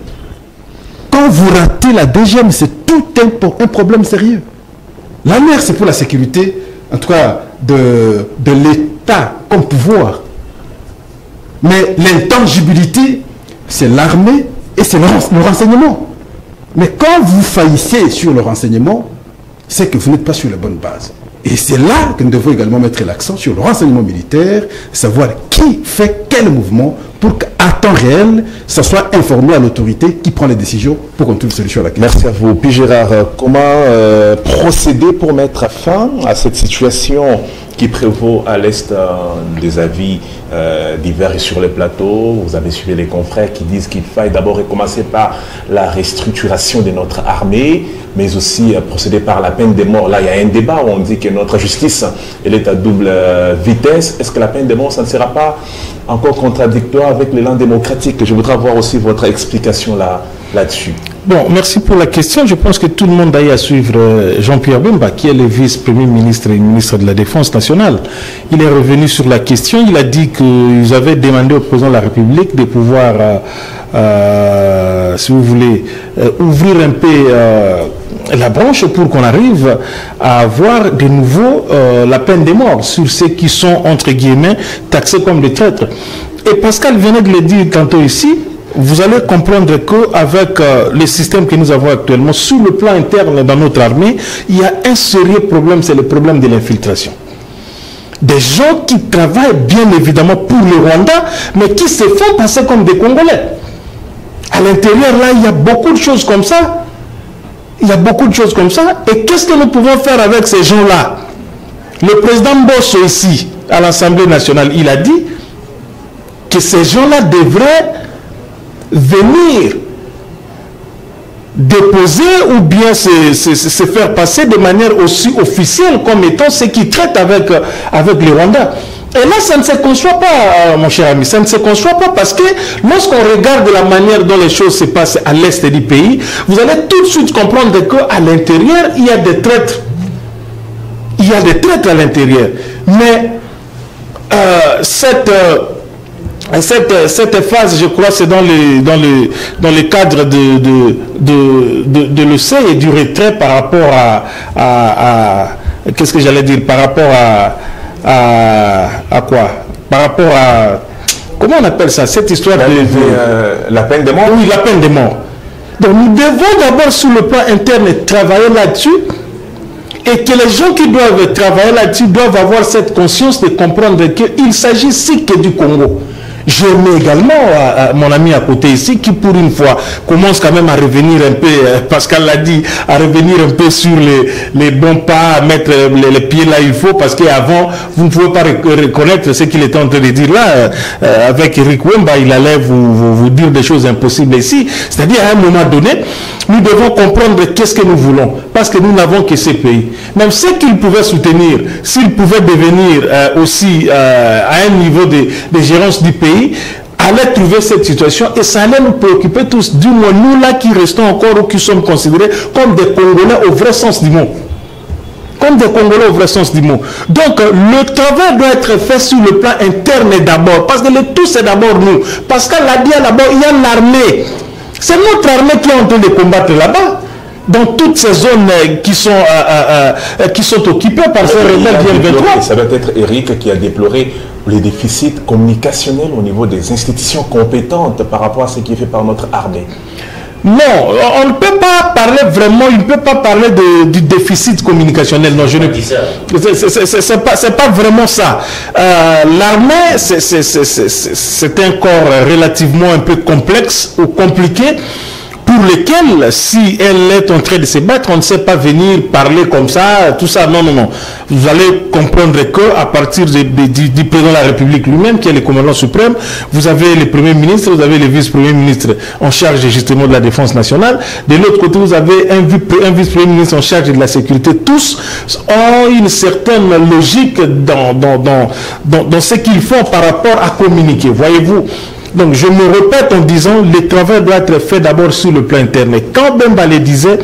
Quand vous ratez la DGM, c'est tout un problème sérieux. La mer, c'est pour la sécurité, en tout cas, de l'État comme pouvoir. Mais l'intangibilité, c'est l'armée et c'est le renseignement. Mais quand vous faillissez sur le renseignement, c'est que vous n'êtes pas sur la bonne base. Et c'est là que nous devons également mettre l'accent sur le renseignement militaire, savoir qui fait quel mouvement pour qu'à temps réel, ça soit informé à l'autorité qui prend les décisions pour qu'on trouve une solution à la question. Merci à vous. Puis Gérard, comment procéder pour mettre fin à cette situation qui prévaut à l'Est des avis divers sur les plateaux? Vous avez suivi les confrères qui disent qu'il faille d'abord commencer par la restructuration de notre armée, mais aussi procéder par la peine de mort. Là, il y a un débat où on dit que notre justice, elle est à double vitesse. Est-ce que la peine de mort, ça ne sera pas encore contradictoire avec l'élan démocratique? Je voudrais avoir aussi votre explication là-dessus. Bon, merci pour la question. Je pense que tout le monde a eu à suivre Jean-Pierre Bemba, qui est le vice-premier ministre et ministre de la Défense nationale. Il est revenu sur la question. Il a dit qu'ils avaient demandé au président de la République de pouvoir, si vous voulez, ouvrir un peu la branche pour qu'on arrive à avoir de nouveau la peine de mort sur ceux qui sont, entre guillemets, taxés comme des traîtres. Et Pascal venait de le dire tantôt ici. Vous allez comprendre qu'avec les systèmes que nous avons actuellement, sur le plan interne dans notre armée, il y a un sérieux problème, c'est le problème de l'infiltration. Des gens qui travaillent bien évidemment pour le Rwanda, mais qui se font passer comme des Congolais. À l'intérieur, là, il y a beaucoup de choses comme ça. Il y a beaucoup de choses comme ça. Et qu'est-ce que nous pouvons faire avec ces gens-là? Le président Bosso ici, à l'Assemblée nationale, il a dit que ces gens-là devraient venir déposer ou bien se faire passer de manière aussi officielle comme étant ceux qui traitent avec le Rwanda. Et là, ça ne se conçoit pas, mon cher ami, ça ne se conçoit pas parce que lorsqu'on regarde la manière dont les choses se passent à l'est du pays, vous allez tout de suite comprendre qu'à l'intérieur, il y a des traîtres. Il y a des traîtres à l'intérieur. Mais cette phase, je crois, c'est dans le cadre de l'EC et du retrait par rapport à qu'est-ce que j'allais dire, par rapport à quoi? Par rapport à, comment on appelle ça, cette histoire de la peine de mort? Oui, la peine de mort. Donc nous devons d'abord sur le plan interne travailler là-dessus, et que les gens qui doivent travailler là-dessus doivent avoir cette conscience de comprendre qu'il s'agit ici que du Congo. Je mets également mon ami à côté ici qui pour une fois commence quand même à revenir un peu, Pascal l'a dit, à revenir un peu sur les bons pas, à mettre les pieds là il faut, parce qu'avant vous ne pouvez pas reconnaître ce qu'il était en train de dire là, avec Eric Wemba, il allait vous dire des choses impossibles ici, c'est-à-dire à un moment donné, nous devons comprendre qu'est-ce que nous voulons, parce que nous n'avons que ces pays. Même ceux qu'ils pouvaient soutenir, s'ils pouvaient devenir aussi à un niveau de gérance du pays, allait trouver cette situation et ça allait nous préoccuper tous, du moins nous là qui restons encore ou qui sommes considérés comme des Congolais au vrai sens du mot. Comme des Congolais au vrai sens du mot. Donc le travail doit être fait sur le plan interne d'abord, parce que le tout c'est d'abord nous. Pascal l'a dit d'abord, il y a l'armée. C'est notre armée qui est en train de combattre là-bas. Dans toutes ces zones qui sont occupées par ces rebelles du 23. Ça doit être Eric qui a déploré les déficits communicationnels au niveau des institutions compétentes par rapport à ce qui est fait par notre armée. Non, on ne peut pas parler vraiment, il ne peut pas parler du déficit communicationnel. Non, je ne dis ça. C'est pas vraiment ça. L'armée, c'est un corps relativement un peu complexe ou compliqué. pour lesquels, si elle est en train de se battre, on ne sait pas venir parler comme ça, tout ça. Non, non, non. Vous allez comprendre qu'à partir du président de la République lui-même, qui est le commandant suprême, vous avez les premiers ministres, vous avez les vice-premiers ministres en charge justement de la défense nationale. De l'autre côté, vous avez un vice-premier ministre en charge de la sécurité. Tous ont une certaine logique dans ce qu'ils font par rapport à communiquer. Voyez-vous? Donc je me répète en disant, le travail doit être fait d'abord sur le plan interne. Et quand Bemba le disait,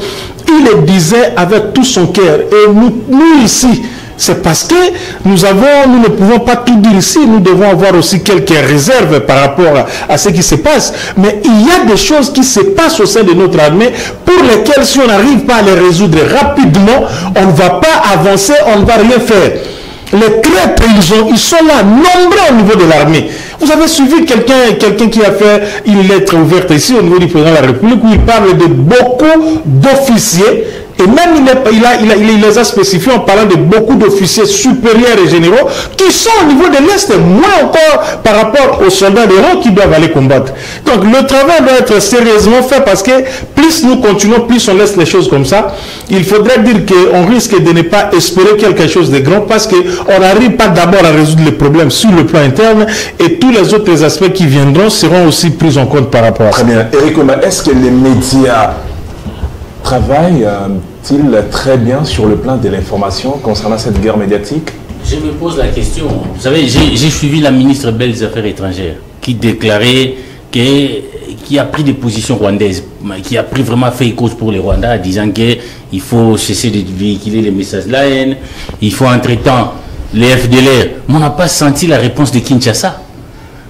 il le disait avec tout son cœur. Et nous ici, c'est parce que nous ne pouvons pas tout dire ici, nous devons avoir aussi quelques réserves par rapport à ce qui se passe. Mais il y a des choses qui se passent au sein de notre armée pour lesquelles si on n'arrive pas à les résoudre rapidement, on ne va pas avancer, on ne va rien faire. Les traîtres, ils sont là, nombreux au niveau de l'armée. Vous avez suivi quelqu'un qui a fait une lettre ouverte ici au niveau du président de la République où il parle de beaucoup d'officiers. Et même il les a spécifiés en parlant de beaucoup d'officiers supérieurs et généraux qui sont au niveau de l'Est, moins encore par rapport aux soldats de rang qui doivent aller combattre. Donc le travail doit être sérieusement fait parce que plus nous continuons, plus on laisse les choses comme ça. Il faudrait dire qu'on risque de ne pas espérer quelque chose de grand parce qu'on n'arrive pas d'abord à résoudre les problèmes sur le plan interne et tous les autres aspects qui viendront seront aussi pris en compte par rapport à ça. Très bien. Eric Oma, est-ce que les médias travaille-t-il très bien sur le plan de l'information concernant cette guerre médiatique? Je me pose la question. Vous savez, j'ai suivi la ministre belge des Affaires étrangères qui déclarait qui a pris des positions rwandaises, qui a pris vraiment fait cause pour les Rwandais, disant qu'il faut cesser de véhiculer les messages de la haine, il faut entre-temps les FDLR. Mais on n'a pas senti la réponse de Kinshasa.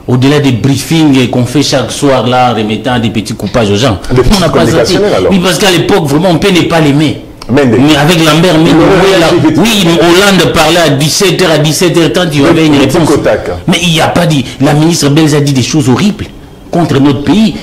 Au-delà des briefings qu'on fait chaque soir là, remettant des petits coupages aux gens. On n'a pas senti. Oui, parce qu'à l'époque, vraiment, on peut ne pas l'aimer. Mais avec Lambert, oui, Hollande parlait à 17h, à 17h30, il y avait une réponse. Mais il n'y a pas dit. La ministre belge a dit des choses horribles contre notre pays.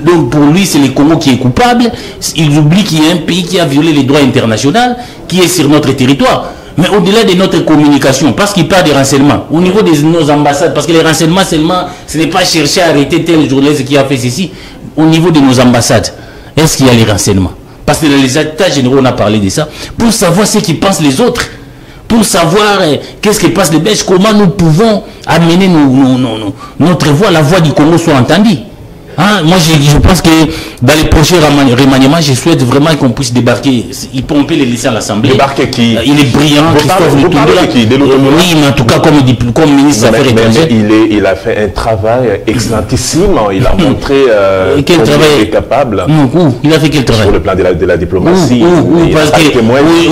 Donc pour lui, c'est le Congo qui est coupable. Il oublie qu'il y a un pays qui a violé les droits internationaux, qui est sur notre territoire. Mais au-delà de notre communication, parce qu'il parle des renseignements, au niveau de nos ambassades, parce que les renseignements seulement, ce n'est pas chercher à arrêter tel journaliste qui a fait ceci, au niveau de nos ambassades, est-ce qu'il y a les renseignements? Parce que dans les états généraux, on a parlé de ça, pour savoir ce qu'ils pensent les autres, pour savoir qu'est-ce qui passe les Belges, comment nous pouvons amener notre voix, la voix du Congo soit entendue. Hein? Moi, je pense que dans les prochains remaniements, je souhaite vraiment qu'on puisse débarquer. On peut les laisser à l'Assemblée. Débarquer qui? Il est brillant. Oui, mais en tout cas, comme ministre des Affaires étrangères. Il a fait un travail excellentissime. Il a montré qu'il est capable. Il a fait quel travail? Sur le plan de la diplomatie. Parce que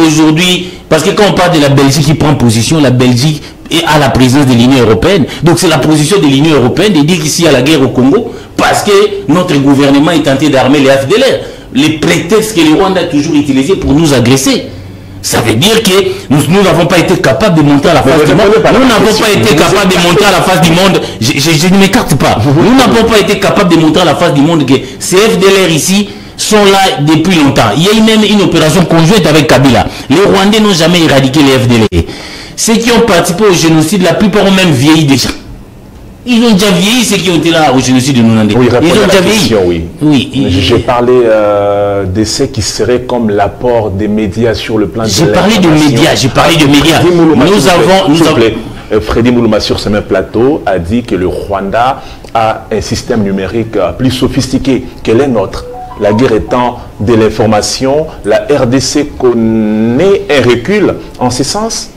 aujourd'hui, parce que quand on parle de la Belgique qui prend position, la Belgique est à la présidence de l'Union européenne. Donc c'est la position de l'Union européenne de dire qu'ici il y a la guerre au Congo parce que notre gouvernement est tenté d'armer les FDLR. Les prétextes que les Rwandais ont toujours utilisés pour nous agresser. Ça veut dire que nous n'avons pas été capables de montrer à la face du monde. Nous n'avons pas été capables de montrer à la face du monde. Je ne m'écarte pas. Nous n'avons pas été capables de montrer à la face du monde que ces FDLR ici sont là depuis longtemps. Il y a eu même une opération conjointe avec Kabila. Les Rwandais n'ont jamais éradiqué les FDLR. Ceux qui ont participé au génocide, la plupart ont même vieilli déjà. Ils ont déjà vieilli, ceux qui ont été là au génocide de Nunandé. Oui, ils ont déjà vieilli. Oui. J'ai parlé de ce qui serait comme l'apport des médias sur le plan de J'ai parlé de médias, Nous avons... Freddy Moulouma sur ce même plateau a dit que le Rwanda a un système numérique plus sophistiqué que les nôtres. La guerre étant de l'information, la RDC connaît un recul en ce sens.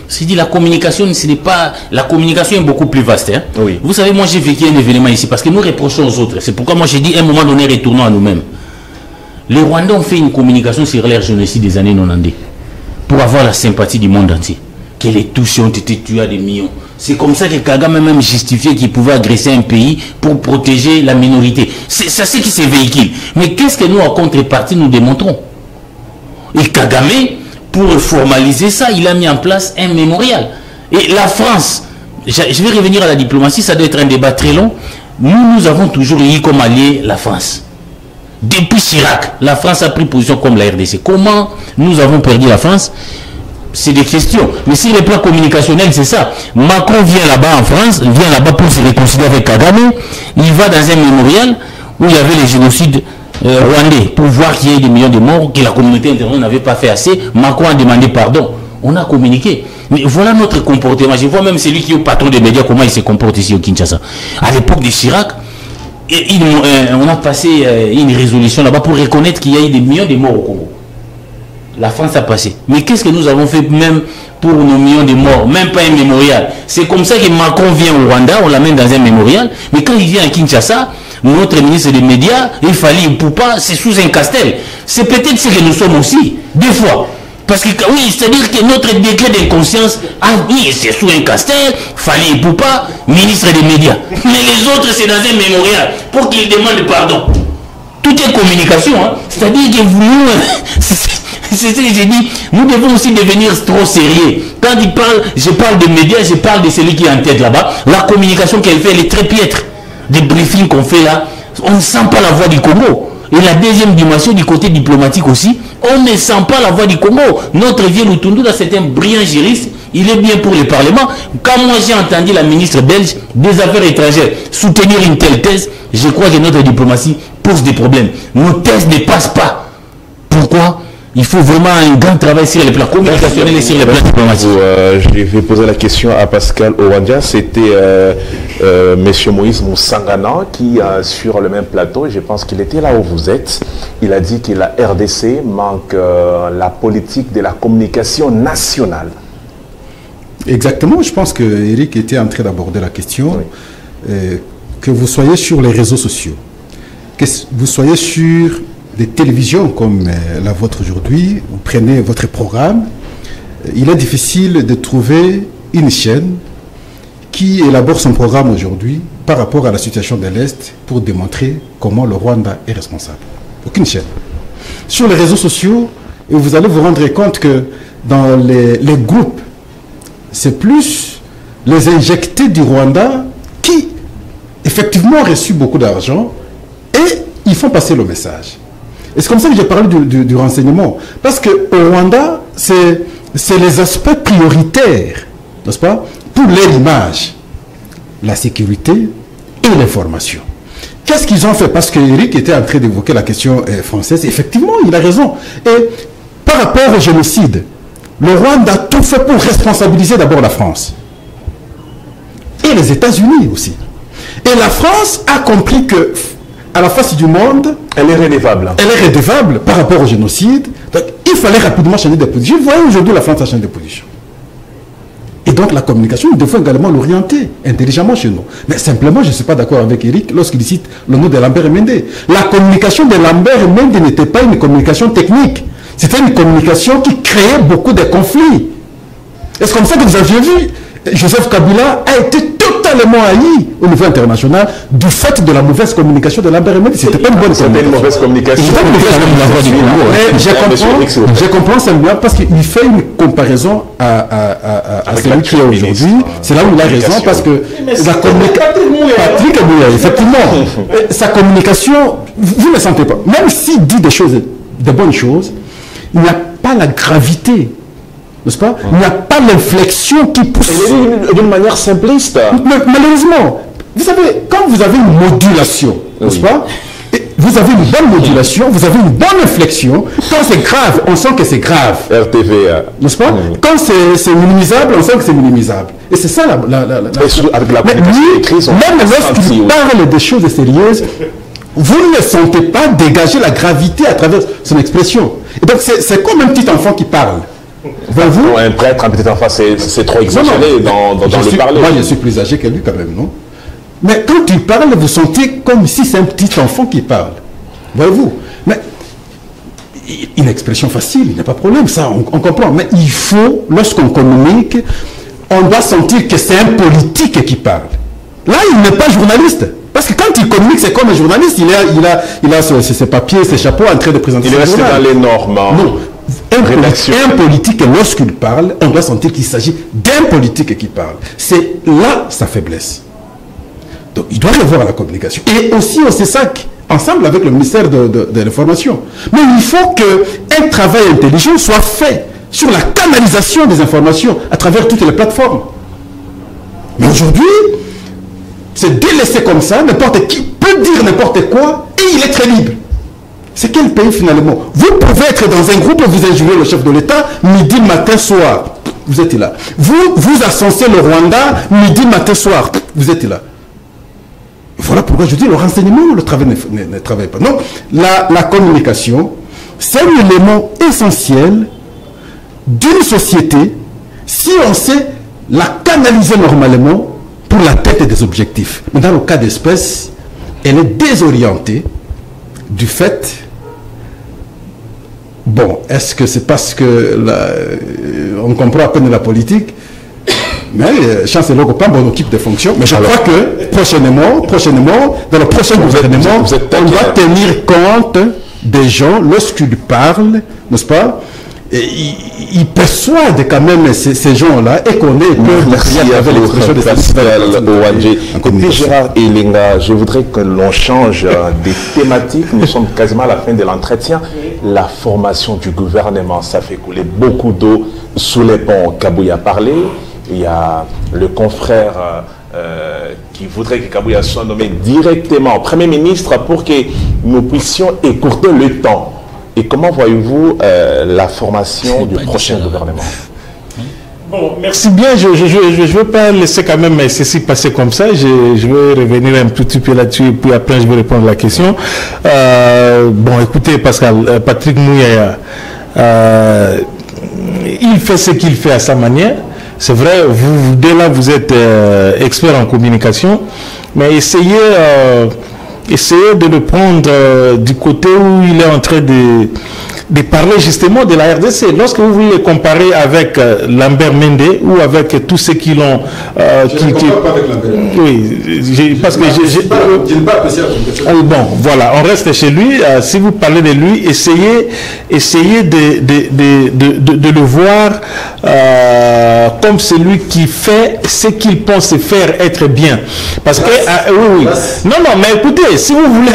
C'est dit la communication, ce n'est pas... La communication est beaucoup plus vaste. Hein? Oui. Vous savez, moi j'ai vécu un événement ici parce que nous reprochons aux autres. C'est pourquoi moi j'ai dit à un moment donné, retournons à nous-mêmes. Les Rwandais ont fait une communication sur leur génocide des années 90 pour avoir la sympathie du monde entier. Que les touchés ont été tués à des millions. C'est comme ça que Kagame a même justifié qu'il pouvait agresser un pays pour protéger la minorité. C'est ça qui se véhicule. Mais qu'est-ce que nous, en contrepartie, nous démontrons? Et Kagame, pour formaliser ça, il a mis en place un mémorial. Et la France, je vais revenir à la diplomatie, ça doit être un débat très long. Nous avons toujours eu comme allié la France. Depuis Chirac, la France a pris position comme la RDC. Comment nous avons perdu la France? C'est des questions. Mais si le plan communicationnel, c'est ça. Macron vient là-bas en France, vient là-bas pour se réconcilier avec Kagame. Il va dans un mémorial où il y avait les génocides rwandais pour voir qu'il y ait des millions de morts, que la communauté internationale n'avait pas fait assez. Macron a demandé pardon. On a communiqué. Mais voilà notre comportement. Je vois même celui qui est au patron des médias, comment il se comporte ici au Kinshasa. À l'époque de Chirac, on a passé une résolution là-bas pour reconnaître qu'il y a eu des millions de morts au Congo. La France a passé. Mais qu'est-ce que nous avons fait même pour nos millions de morts? Même pas un mémorial. C'est comme ça que Macron vient au Rwanda, on l'amène dans un mémorial. Mais quand il vient à Kinshasa, notre ministre des médias, il fallait Poupa, c'est sous un castel. C'est peut-être ce que nous sommes aussi, des fois. Parce que oui, c'est-à-dire que notre décret d'inconscience, ah oui, c'est sous un castel, fallait Poupa, ministre des médias. Mais les autres, c'est dans un mémorial, pour qu'ils demandent pardon. Tout est communication, hein. C'est-à-dire que vous, c'est ce que j'ai dit, nous devons aussi devenir trop sérieux. Quand il parle, je parle de médias, je parle de celui qui est en tête là-bas. La communication qu'elle fait, elle est très piètre. Des briefings qu'on fait là, on ne sent pas la voix du Congo. Et la deuxième dimension du côté diplomatique aussi, on ne sent pas la voix du Congo. Notre vieux Lutundu, là, c'est un brillant juriste, il est bien pour le Parlement. Quand moi j'ai entendu la ministre belge des Affaires étrangères soutenir une telle thèse, je crois que notre diplomatie pose des problèmes. Nos thèses ne passent pas. Pourquoi? Il faut vraiment un grand travail sur les plans communicationnels et sur les plans diplomatiques. Je vais poser la question à Pascal Owandia. C'était M. Moïse Moussangana qui, sur le même plateau, et je pense qu'il était là où vous êtes, il a dit que la RDC manque la politique de la communication nationale. Exactement, je pense que Eric était en train d'aborder la question. Oui. Que vous soyez sur les réseaux sociaux, que vous soyez sur des télévisions comme la vôtre aujourd'hui, vous prenez votre programme, il est difficile de trouver une chaîne qui élabore son programme aujourd'hui par rapport à la situation de l'Est pour démontrer comment le Rwanda est responsable. Aucune chaîne. Sur les réseaux sociaux, vous allez vous rendre compte que dans les groupes, c'est plus les injectés du Rwanda qui, effectivement, ont reçu beaucoup d'argent et ils font passer le message. Et c'est comme ça que j'ai parlé du renseignement. Parce qu'au Rwanda, c'est les aspects prioritaires, n'est-ce pas, pour leur image. La sécurité et l'information. Qu'est-ce qu'ils ont fait? Parce que Eric était en train d'évoquer la question française. Effectivement, il a raison. Et par rapport au génocide, le Rwanda a tout fait pour responsabiliser d'abord la France. Et les États-Unis aussi. Et la France a compris que à la face du monde, elle est redevable. Elle est redevable par rapport au génocide. Donc, il fallait rapidement changer de position. Vous voyez, aujourd'hui, la France a changé de position. Et donc, la communication, il faut également l'orienter intelligemment chez nous. Mais simplement, je ne suis pas d'accord avec Eric lorsqu'il cite le nom de Lambert Mende. La communication de Lambert Mende n'était pas une communication technique. C'était une communication qui créait beaucoup de conflits. Est-ce comme ça que vous aviez vu? Joseph Kabila a été totalement haï au niveau international du fait de la mauvaise communication de Lambert Mende. C'était pas une bonne communication. C'était une mauvaise communication. Je comprends simplement parce qu'il fait une comparaison à celui qui est aujourd'hui. C'est là où il a raison parce que la communication... Patrick Mouya, effectivement. Sa communication, vous ne le sentez pas. Même s'il dit des choses, de bonnes choses, il n'y a pas la gravité. N'est-ce pas? Il n'y a pas l'inflexion qui pousse. D'une manière simpliste. Malheureusement, vous savez, quand vous avez une modulation, n'est-ce pas? Vous avez une bonne modulation, vous avez une bonne inflexion. Quand c'est grave, on sent que c'est grave. RTV. N'est-ce pas? Quand c'est minimisable, on sent que c'est minimisable. Et c'est ça avec la communication écrite. Même lorsqu'il parle des choses sérieuses, vous ne sentez pas dégager la gravité à travers son expression. Et donc c'est comme un petit enfant qui parle. Pour un prêtre, un petit enfant, c'est trop exagéré dans le parler. Moi, je suis plus âgé que lui quand même, non? Mais quand il parle, vous sentez comme si c'est un petit enfant qui parle. Voyez-vous? Mais une expression facile, il n'y a pas de problème, ça, on comprend. Mais il faut, lorsqu'on communique, on doit sentir que c'est un politique qui parle. Là, il n'est pas journaliste. Parce que quand il communique, c'est comme un journaliste. Il a ses papiers, ses chapeaux en train de présenter. Il reste dans les normes. Non. Un politique, lorsqu'il parle, on doit sentir qu'il s'agit d'un politique qui parle. C'est là sa faiblesse. Donc, il doit revoir la communication. Et aussi au CESAC, ensemble avec le ministère de l'Information. Mais il faut qu'un travail intelligent soit fait sur la canalisation des informations à travers toutes les plateformes. Mais aujourd'hui, c'est délaissé comme ça, n'importe qui peut dire n'importe quoi et il est très libre. C'est quel pays finalement? Vous pouvez être dans un groupe et vous injuriez le chef de l'État, midi, matin, soir. Vous êtes là. Vous ascensez le Rwanda, midi, matin, soir. Vous êtes là. Voilà pourquoi je dis le renseignement, le travail ne travaille pas. Donc, la communication, c'est un élément essentiel d'une société si on sait la canaliser normalement pour l'atteinte des objectifs. Mais dans le cas d'espèce, elle est désorientée du fait. Bon, est-ce que c'est parce que on comprend à peine la politique? Mais chancelier Gopambo occupe des fonctions. Mais je crois que prochainement, dans le prochain gouvernement, on doit tenir compte des gens lorsqu'ils parlent, n'est-ce pas? Et ils persuadent quand même ces gens-là et qu'on est merci à vous, Pascal Ouadjé. Écoutez, Gérard Elinga, je voudrais que l'on change des thématiques. Nous sommes quasiment à la fin de l'entretien. La formation du gouvernement, ça fait couler beaucoup d'eau sous les ponts. Kabouya a parlé. Il y a le confrère qui voudrait que Kabouya soit nommé directement Premier ministre pour que nous puissions écourter le temps. Et comment voyez-vous la formation du prochain gouvernement? Bon, merci bien. Je ne veux pas laisser quand même ceci passer comme ça. Je vais revenir un petit peu là-dessus et puis après je vais répondre à la question. Bon, écoutez, Pascal, Patrick Mouya, il fait ce qu'il fait à sa manière. C'est vrai, vous, dès là, vous êtes expert en communication, mais essayez de le prendre du côté où il est en train de parler justement de la RDC. Lorsque vous voulez le comparer avec Lambert Mende ou avec tous ceux qui l'ont... je ne compare pas avec Lambert. Oui, parce que bon, voilà, on reste chez lui. Si vous parlez de lui, essayez de le voir comme celui qui fait ce qu'il pense faire être bien. Parce que... oui. Non, mais écoutez, si vous voulez,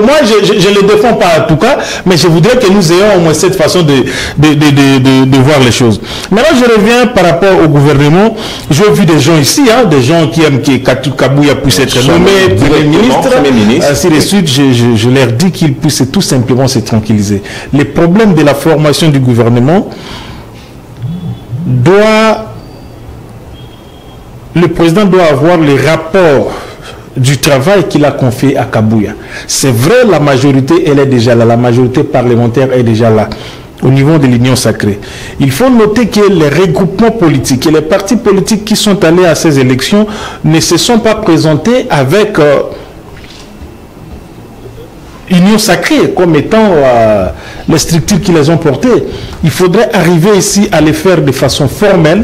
moi je ne le défends pas en tout cas, mais je voudrais que nous ayons au moins cette façon de voir les choses. Maintenant, je reviens par rapport au gouvernement. J'ai vu des gens ici, des gens qui aiment que Kabouya puisse être nommé Premier ministre, ainsi de suite. Je leur dis qu'ils puissent tout simplement se tranquilliser. Les problèmes de la formation du gouvernement le président doit avoir les rapports du travail qu'il a confié à Kabouya. C'est vrai, la majorité, elle est déjà là. La majorité parlementaire est déjà là, au niveau de l'Union sacrée. Il faut noter que les regroupements politiques et les partis politiques qui sont allés à ces élections ne se sont pas présentés avec Union sacrée comme étant les structures qui les ont portées. Il faudrait arriver ici à les faire de façon formelle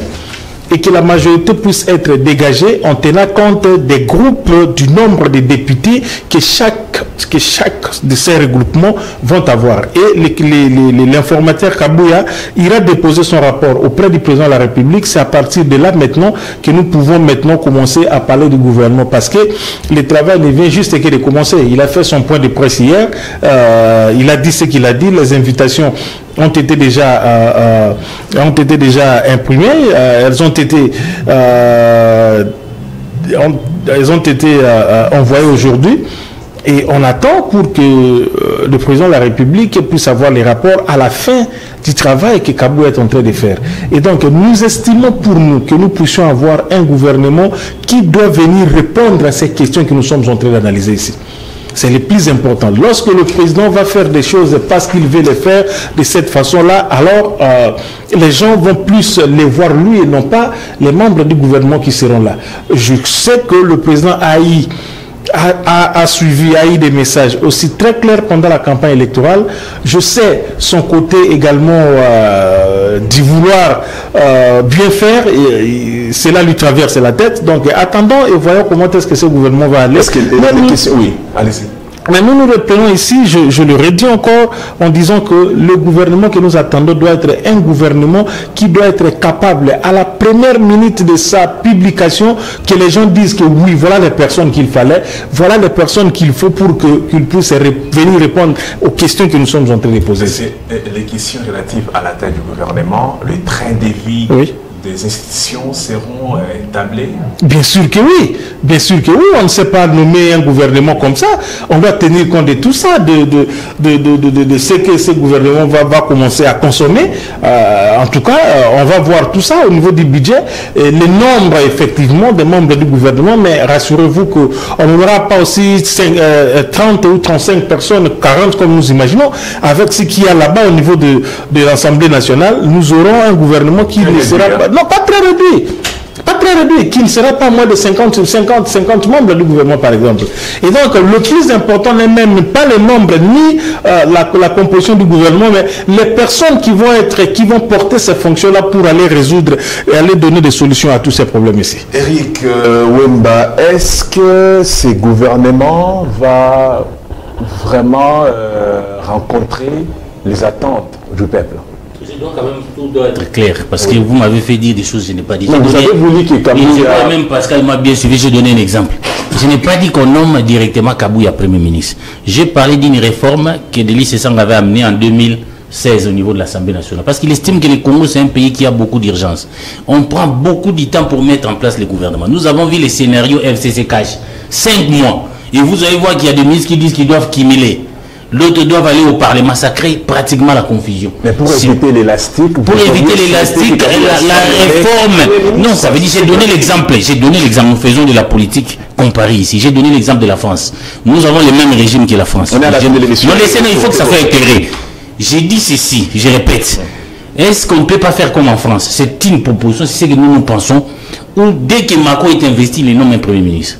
et que la majorité puisse être dégagée en tenant compte des groupes, du nombre de députés que chaque de ces regroupements vont avoir. Et l'informateur Kabouya ira déposer son rapport auprès du président de la République. C'est à partir de là maintenant que nous pouvons maintenant commencer à parler du gouvernement, parce que le travail ne vient juste que de commencer. Il a fait son point de presse hier, il a dit ce qu'il a dit, les invitations ont été déjà imprimées, elles ont été envoyées aujourd'hui. Et on attend pour que le président de la République puisse avoir les rapports à la fin du travail que Kabouya est en train de faire. Et donc, nous estimons pour nous que nous puissions avoir un gouvernement qui doit venir répondre à ces questions que nous sommes en train d'analyser ici. C'est le plus important. Lorsque le président va faire des choses parce qu'il veut les faire de cette façon-là, alors les gens vont plus les voir lui et non pas les membres du gouvernement qui seront là. Je sais que le président a eu des messages aussi très clairs pendant la campagne électorale. Je sais son côté également d'y vouloir bien faire, et cela lui traverse la tête. Donc attendons et voyons comment est-ce que ce gouvernement va aller. Oui, allez-y. Mais nous nous reprenons ici, je le redis encore, en disant que le gouvernement que nous attendons doit être un gouvernement qui doit être capable, à la première minute de sa publication, que les gens disent que oui, voilà les personnes qu'il fallait, voilà les personnes qu'il faut pour qu'ils puissent venir répondre aux questions que nous sommes en train de poser. C'est les questions relatives à la taille du gouvernement, le train de vie des institutions seront établies? Bien sûr que oui. Bien sûr que oui. On ne sait pas nommer un gouvernement comme ça. On doit tenir compte de tout ça, de ce que ce gouvernement va commencer à consommer. En tout cas, on va voir tout ça au niveau du budget. Et le nombre, effectivement, des membres du gouvernement, mais rassurez-vous qu'on n'aura pas aussi 30 ou 35 personnes, 40 comme nous imaginons. Avec ce qu'il y a là-bas au niveau de l'Assemblée nationale, nous aurons un gouvernement qui ne sera pas... Non, pas très réduit. Pas très réduit, qui ne sera pas moins de 50 membres du gouvernement, par exemple. Et donc, le plus important n'est même pas les membres, ni la composition du gouvernement, mais les personnes qui vont porter ces fonctions-là pour aller résoudre et aller donner des solutions à tous ces problèmes ici. Eric Wemba, est-ce que ces gouvernements vont vraiment rencontrer les attentes du peuple? Donc quand même tout doit être clair parce que vous m'avez fait dire des choses que je n'ai pas dit. Vous avez voulu que Kabouya... Même Pascal m'a bien suivi, j'ai donné un exemple. Je n'ai pas dit qu'on nomme directement Kabouya Premier ministre. J'ai parlé d'une réforme que Delis Sessang avait amenée en 2016 au niveau de l'Assemblée nationale. Parce qu'il estime que le Congo c'est un pays qui a beaucoup d'urgence. On prend beaucoup de temps pour mettre en place le gouvernement. Nous avons vu les scénarios FCC Cash. 5 mois. Et vous allez voir qu'il y a des ministres qui disent qu'ils doivent cumuler. L'autre doivent aller au Parlement, ça crée pratiquement la confusion. Mais pour éviter l'élastique... Pour éviter l'élastique, la réforme... Non, ça veut dire, j'ai donné l'exemple, nous faisons de la politique comparée ici. J'ai donné l'exemple de la France. Nous avons le même régime que la France. On est à la fin de l'émission. Non, il faut que ça soit éclairé. J'ai dit ceci, je répète. Est-ce qu'on ne peut pas faire comme en France? C'est une proposition, c'est ce que nous pensons, où dès que Macron est investi, il nomme un Premier ministre.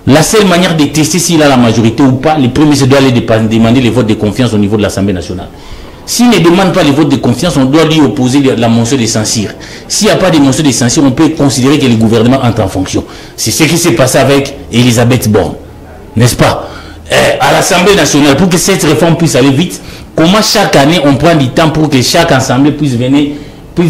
La seule manière de tester s'il a la majorité ou pas, le Premier ministre doit aller demander les votes de confiance au niveau de l'Assemblée nationale. S'il ne demande pas les votes de confiance, on doit lui opposer la motion de censure. S'il n'y a pas de motion de censure, on peut considérer que le gouvernement entre en fonction. C'est ce qui s'est passé avec Elisabeth Borne, n'est-ce pas? À l'Assemblée nationale, pour que cette réforme puisse aller vite, comment chaque année on prend du temps pour que chaque assemblée puisse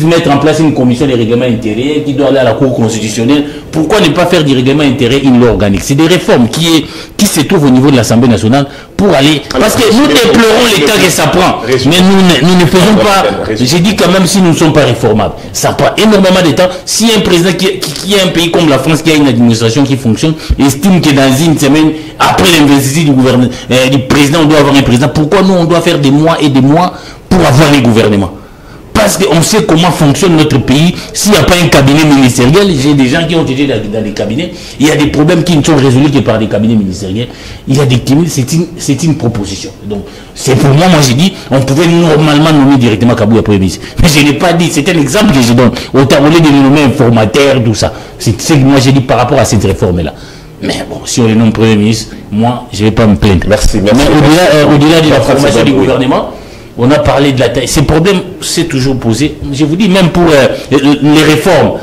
mettre en place une commission de règlement intérieur qui doit aller à la Cour constitutionnelle. Pourquoi ne pas faire du règlement intérieur une loi organique? C'est des réformes qui se trouvent au niveau de l'Assemblée nationale pour aller... Parce que nous déplorons les temps que ça prend. Mais nous ne faisons pas... J'ai dit quand même si nous ne sommes pas réformables. Ça prend énormément de temps. Si un président qui est un pays comme la France, qui a une administration qui fonctionne, estime que dans une semaine, après l'investiture du président, on doit avoir un président. Pourquoi nous, on doit faire des mois et des mois pour avoir un gouvernement? Parce qu'on sait comment fonctionne notre pays. S'il n'y a pas un cabinet ministériel, j'ai des gens qui ont été dans des cabinets, il y a des problèmes qui ne sont résolus que par des cabinets ministériels. Il y a des cabinets, c'est une proposition. Donc, c'est pour moi, j'ai dit, on pouvait normalement nommer directement Kabouya Premier ministre. Mais je n'ai pas dit, c'est un exemple que je donne. Au lieu de le nommer informateur, tout ça. C'est ce que moi j'ai dit par rapport à cette réforme-là. Mais bon, si on le nomme Premier ministre, moi, je ne vais pas me plaindre. Merci. Mais au-delà de la formation du gouvernement, on a parlé de la taille. Ces problèmes s'est toujours posé. Je vous dis, même pour les réformes,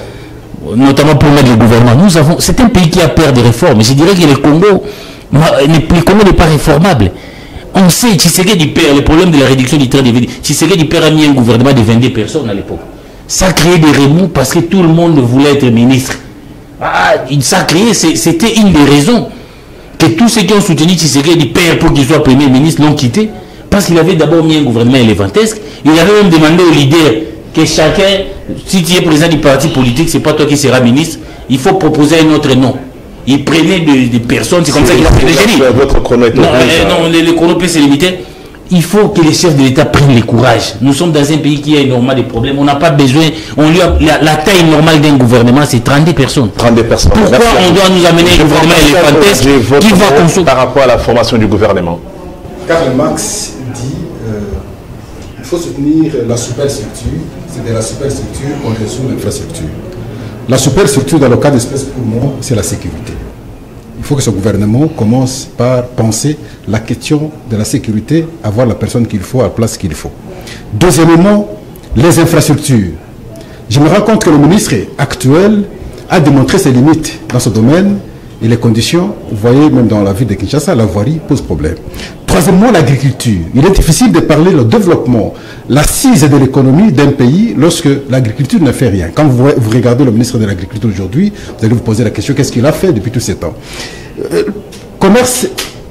notamment pour mettre le gouvernement, c'est un pays qui a peur des réformes. Je dirais que le Congo n'est pas réformable. On sait, Tshisekedi perd le problème de la réduction du train de vie. Tshisekedi perd a mis un gouvernement de 22 personnes à l'époque. Ça a créé des remous parce que tout le monde voulait être ministre. Ça a créé, c'était une des raisons que tous ceux qui ont soutenu Tshisekedi perd pour qu'il soit Premier ministre l'ont quitté. Parce qu'il avait d'abord mis un gouvernement éléphantesque. Il avait même demandé aux leaders que chacun, si tu es président du parti politique, ce n'est pas toi qui seras ministre, il faut proposer un autre nom. Il prenait des personnes, c'est comme ça qu'il a fait. Votre chrono est non, le chrono peut se limiter. Il faut que les chefs de l'État prennent le courage. Nous sommes dans un pays qui a énormément de problèmes. On n'a pas besoin. La taille normale d'un gouvernement, c'est 32 personnes. 32 personnes. Pourquoi on doit nous amener un gouvernement éléphantesque qui va construire par rapport à la formation du gouvernement? Karl Marx dit il faut soutenir la superstructure. C'est de la superstructure qu'on résout l'infrastructure. La superstructure, dans le cas d'espèce pour moi, c'est la sécurité. Il faut que ce gouvernement commence par penser la question de la sécurité, avoir la personne qu'il faut à la place qu'il faut. Deuxièmement, les infrastructures. Je me rends compte que le ministre actuel a démontré ses limites dans ce domaine et les conditions, vous voyez, même dans la ville de Kinshasa, la voirie pose problème. Troisièmement, l'agriculture. Il est difficile de parler le développement, l'assise de l'économie d'un pays lorsque l'agriculture ne fait rien. Quand vous regardez le ministre de l'Agriculture aujourd'hui, vous allez vous poser la question, qu'est-ce qu'il a fait depuis tous ces temps? Commerce,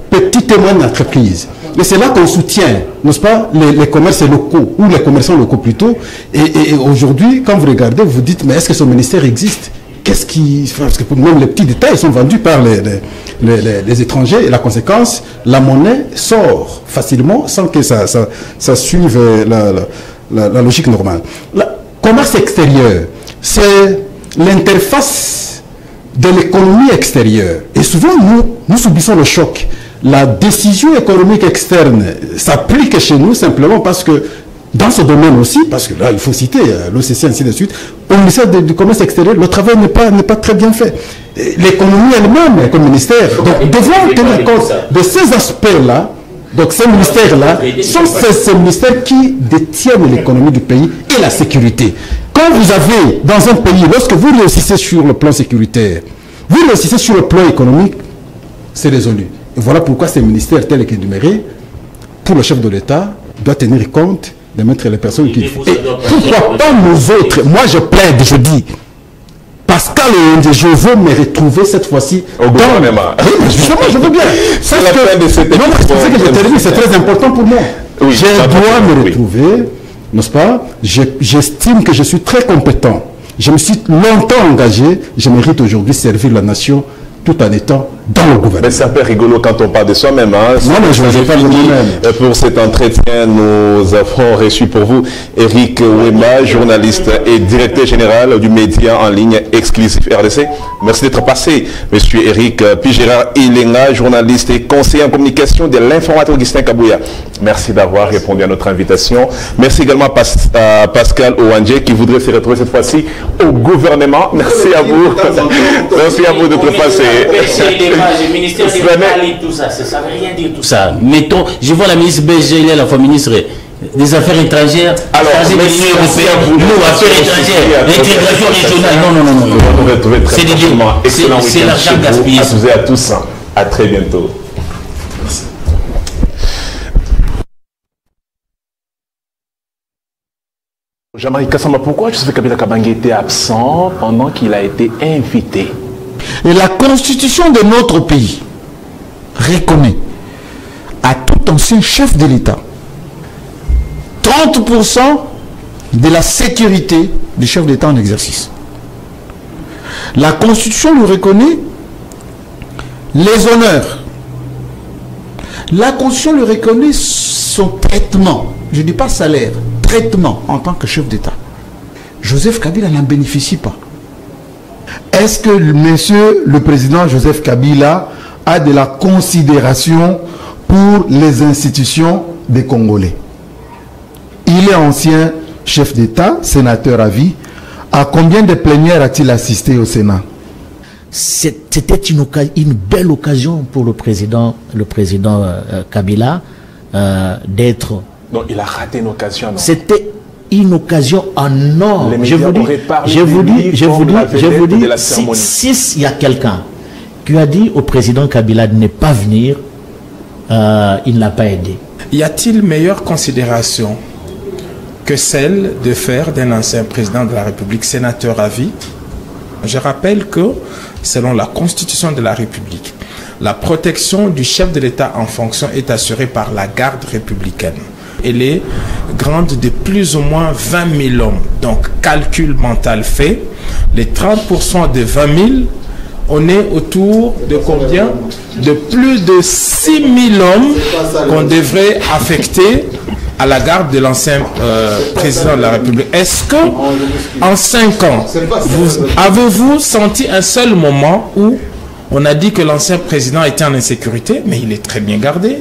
petite et moyenne entreprise. Mais c'est là qu'on soutient, n'est-ce pas, les commerces locaux, ou les commerçants locaux plutôt. Et aujourd'hui, quand vous regardez, vous dites, mais est-ce que ce ministère existe? Qu'est-ce qui... Parce que même les petits détails sont vendus par les étrangers, et la conséquence, la monnaie sort facilement sans que ça suive la logique normale. Le commerce extérieur, c'est l'interface de l'économie extérieure. Et souvent, nous subissons le choc. La décision économique externe s'applique chez nous simplement parce que dans ce domaine aussi, parce que là, il faut citer l'OCC, ainsi de suite, au ministère du Commerce extérieur, le travail n'est pas très bien fait. L'économie elle-même, comme ministère, donc devons tenir compte de ces aspects-là. Donc ces ministères-là sont ces ministères qui détiennent l'économie du pays et la sécurité. Quand vous avez dans un pays, lorsque vous réussissez sur le plan sécuritaire, vous réussissez sur le plan économique, c'est résolu. Et voilà pourquoi ces ministères tels qu'énumérés, pour le chef de l'État, doit tenir compte de mettre les personnes qu'il faut. Et pourquoi pas nous autres? Moi je plaide, je dis, Pascal Ouandje, je veux me retrouver cette fois-ci au gouvernement. Justement, je veux bien. C'est la fin de cette émission. C'est que je termine, c'est très important pour moi. Oui, je dois me retrouver, n'est-ce pas? J'estime que je suis très compétent. Je me suis longtemps engagé. Je mérite aujourd'hui servir la nation tout en étant dans le gouvernement. Mais c'est un peu rigolo quand on parle de soi-même. Hein. Non, mais je ne vais pas de moi-même. Pour cet entretien, nous avons reçu pour vous Eric Ouema, journaliste et directeur général du média en ligne exclusif RDC. Merci d'être passé. Monsieur Eric Pigera Ilenga, journaliste et conseiller en communication de l'informateur Augustin Kabouya. Merci d'avoir répondu à notre invitation. Merci également à Pascal Ouandje qui voudrait se retrouver cette fois-ci au gouvernement. Merci à vous. Merci à vous d'être passé. Le ministère des Mali, tout ça, ça ne veut rien dire tout ça. Mettons, je vois la ministre BG, il est la fois ministre des Affaires étrangères, alors, de l'Union européenne, nous, Affaires étrangères, l'intégration régionale, non. C'est l'argent gaspillé. À tous et à tous, à très bientôt. Merci. Jean-Marie Kassama, pourquoi Joseph Kabila Kabange était absent pendant qu'il a été invité? Et la constitution de notre pays reconnaît à tout ancien chef de l'État 30% de la sécurité du chef d'État en exercice. La constitution lui reconnaît les honneurs. La constitution lui reconnaît son traitement. Je ne dis pas salaire, traitement en tant que chef d'État. Joseph Kabila n'en bénéficie pas. Est-ce que monsieur le président Joseph Kabila a de la considération pour les institutions des Congolais? Il est ancien chef d'État, sénateur à vie. À combien de plénières a-t-il assisté au Sénat? C'était une belle occasion pour le président Kabila d'être... Non, il a raté une occasion. C'était une occasion en or. Je vous dis, si il y a quelqu'un qui a dit au président Kabila de ne pas venir, il ne l'a pas aidé. Y a-t-il meilleure considération que celle de faire d'un ancien président de la République sénateur à vie? Je rappelle que, selon la Constitution de la République, la protection du chef de l'État en fonction est assurée par la garde républicaine. Elle est grande de plus ou moins 20 000 hommes. Donc, calcul mental fait, les 30% de 20 000, on est autour de combien? De plus de 6 000 hommes qu'on devrait affecter à la garde de l'ancien président de la République. Est-ce que, en 5 ans, avez-vous senti un seul moment où on a dit que l'ancien président était en insécurité, mais il est très bien gardé?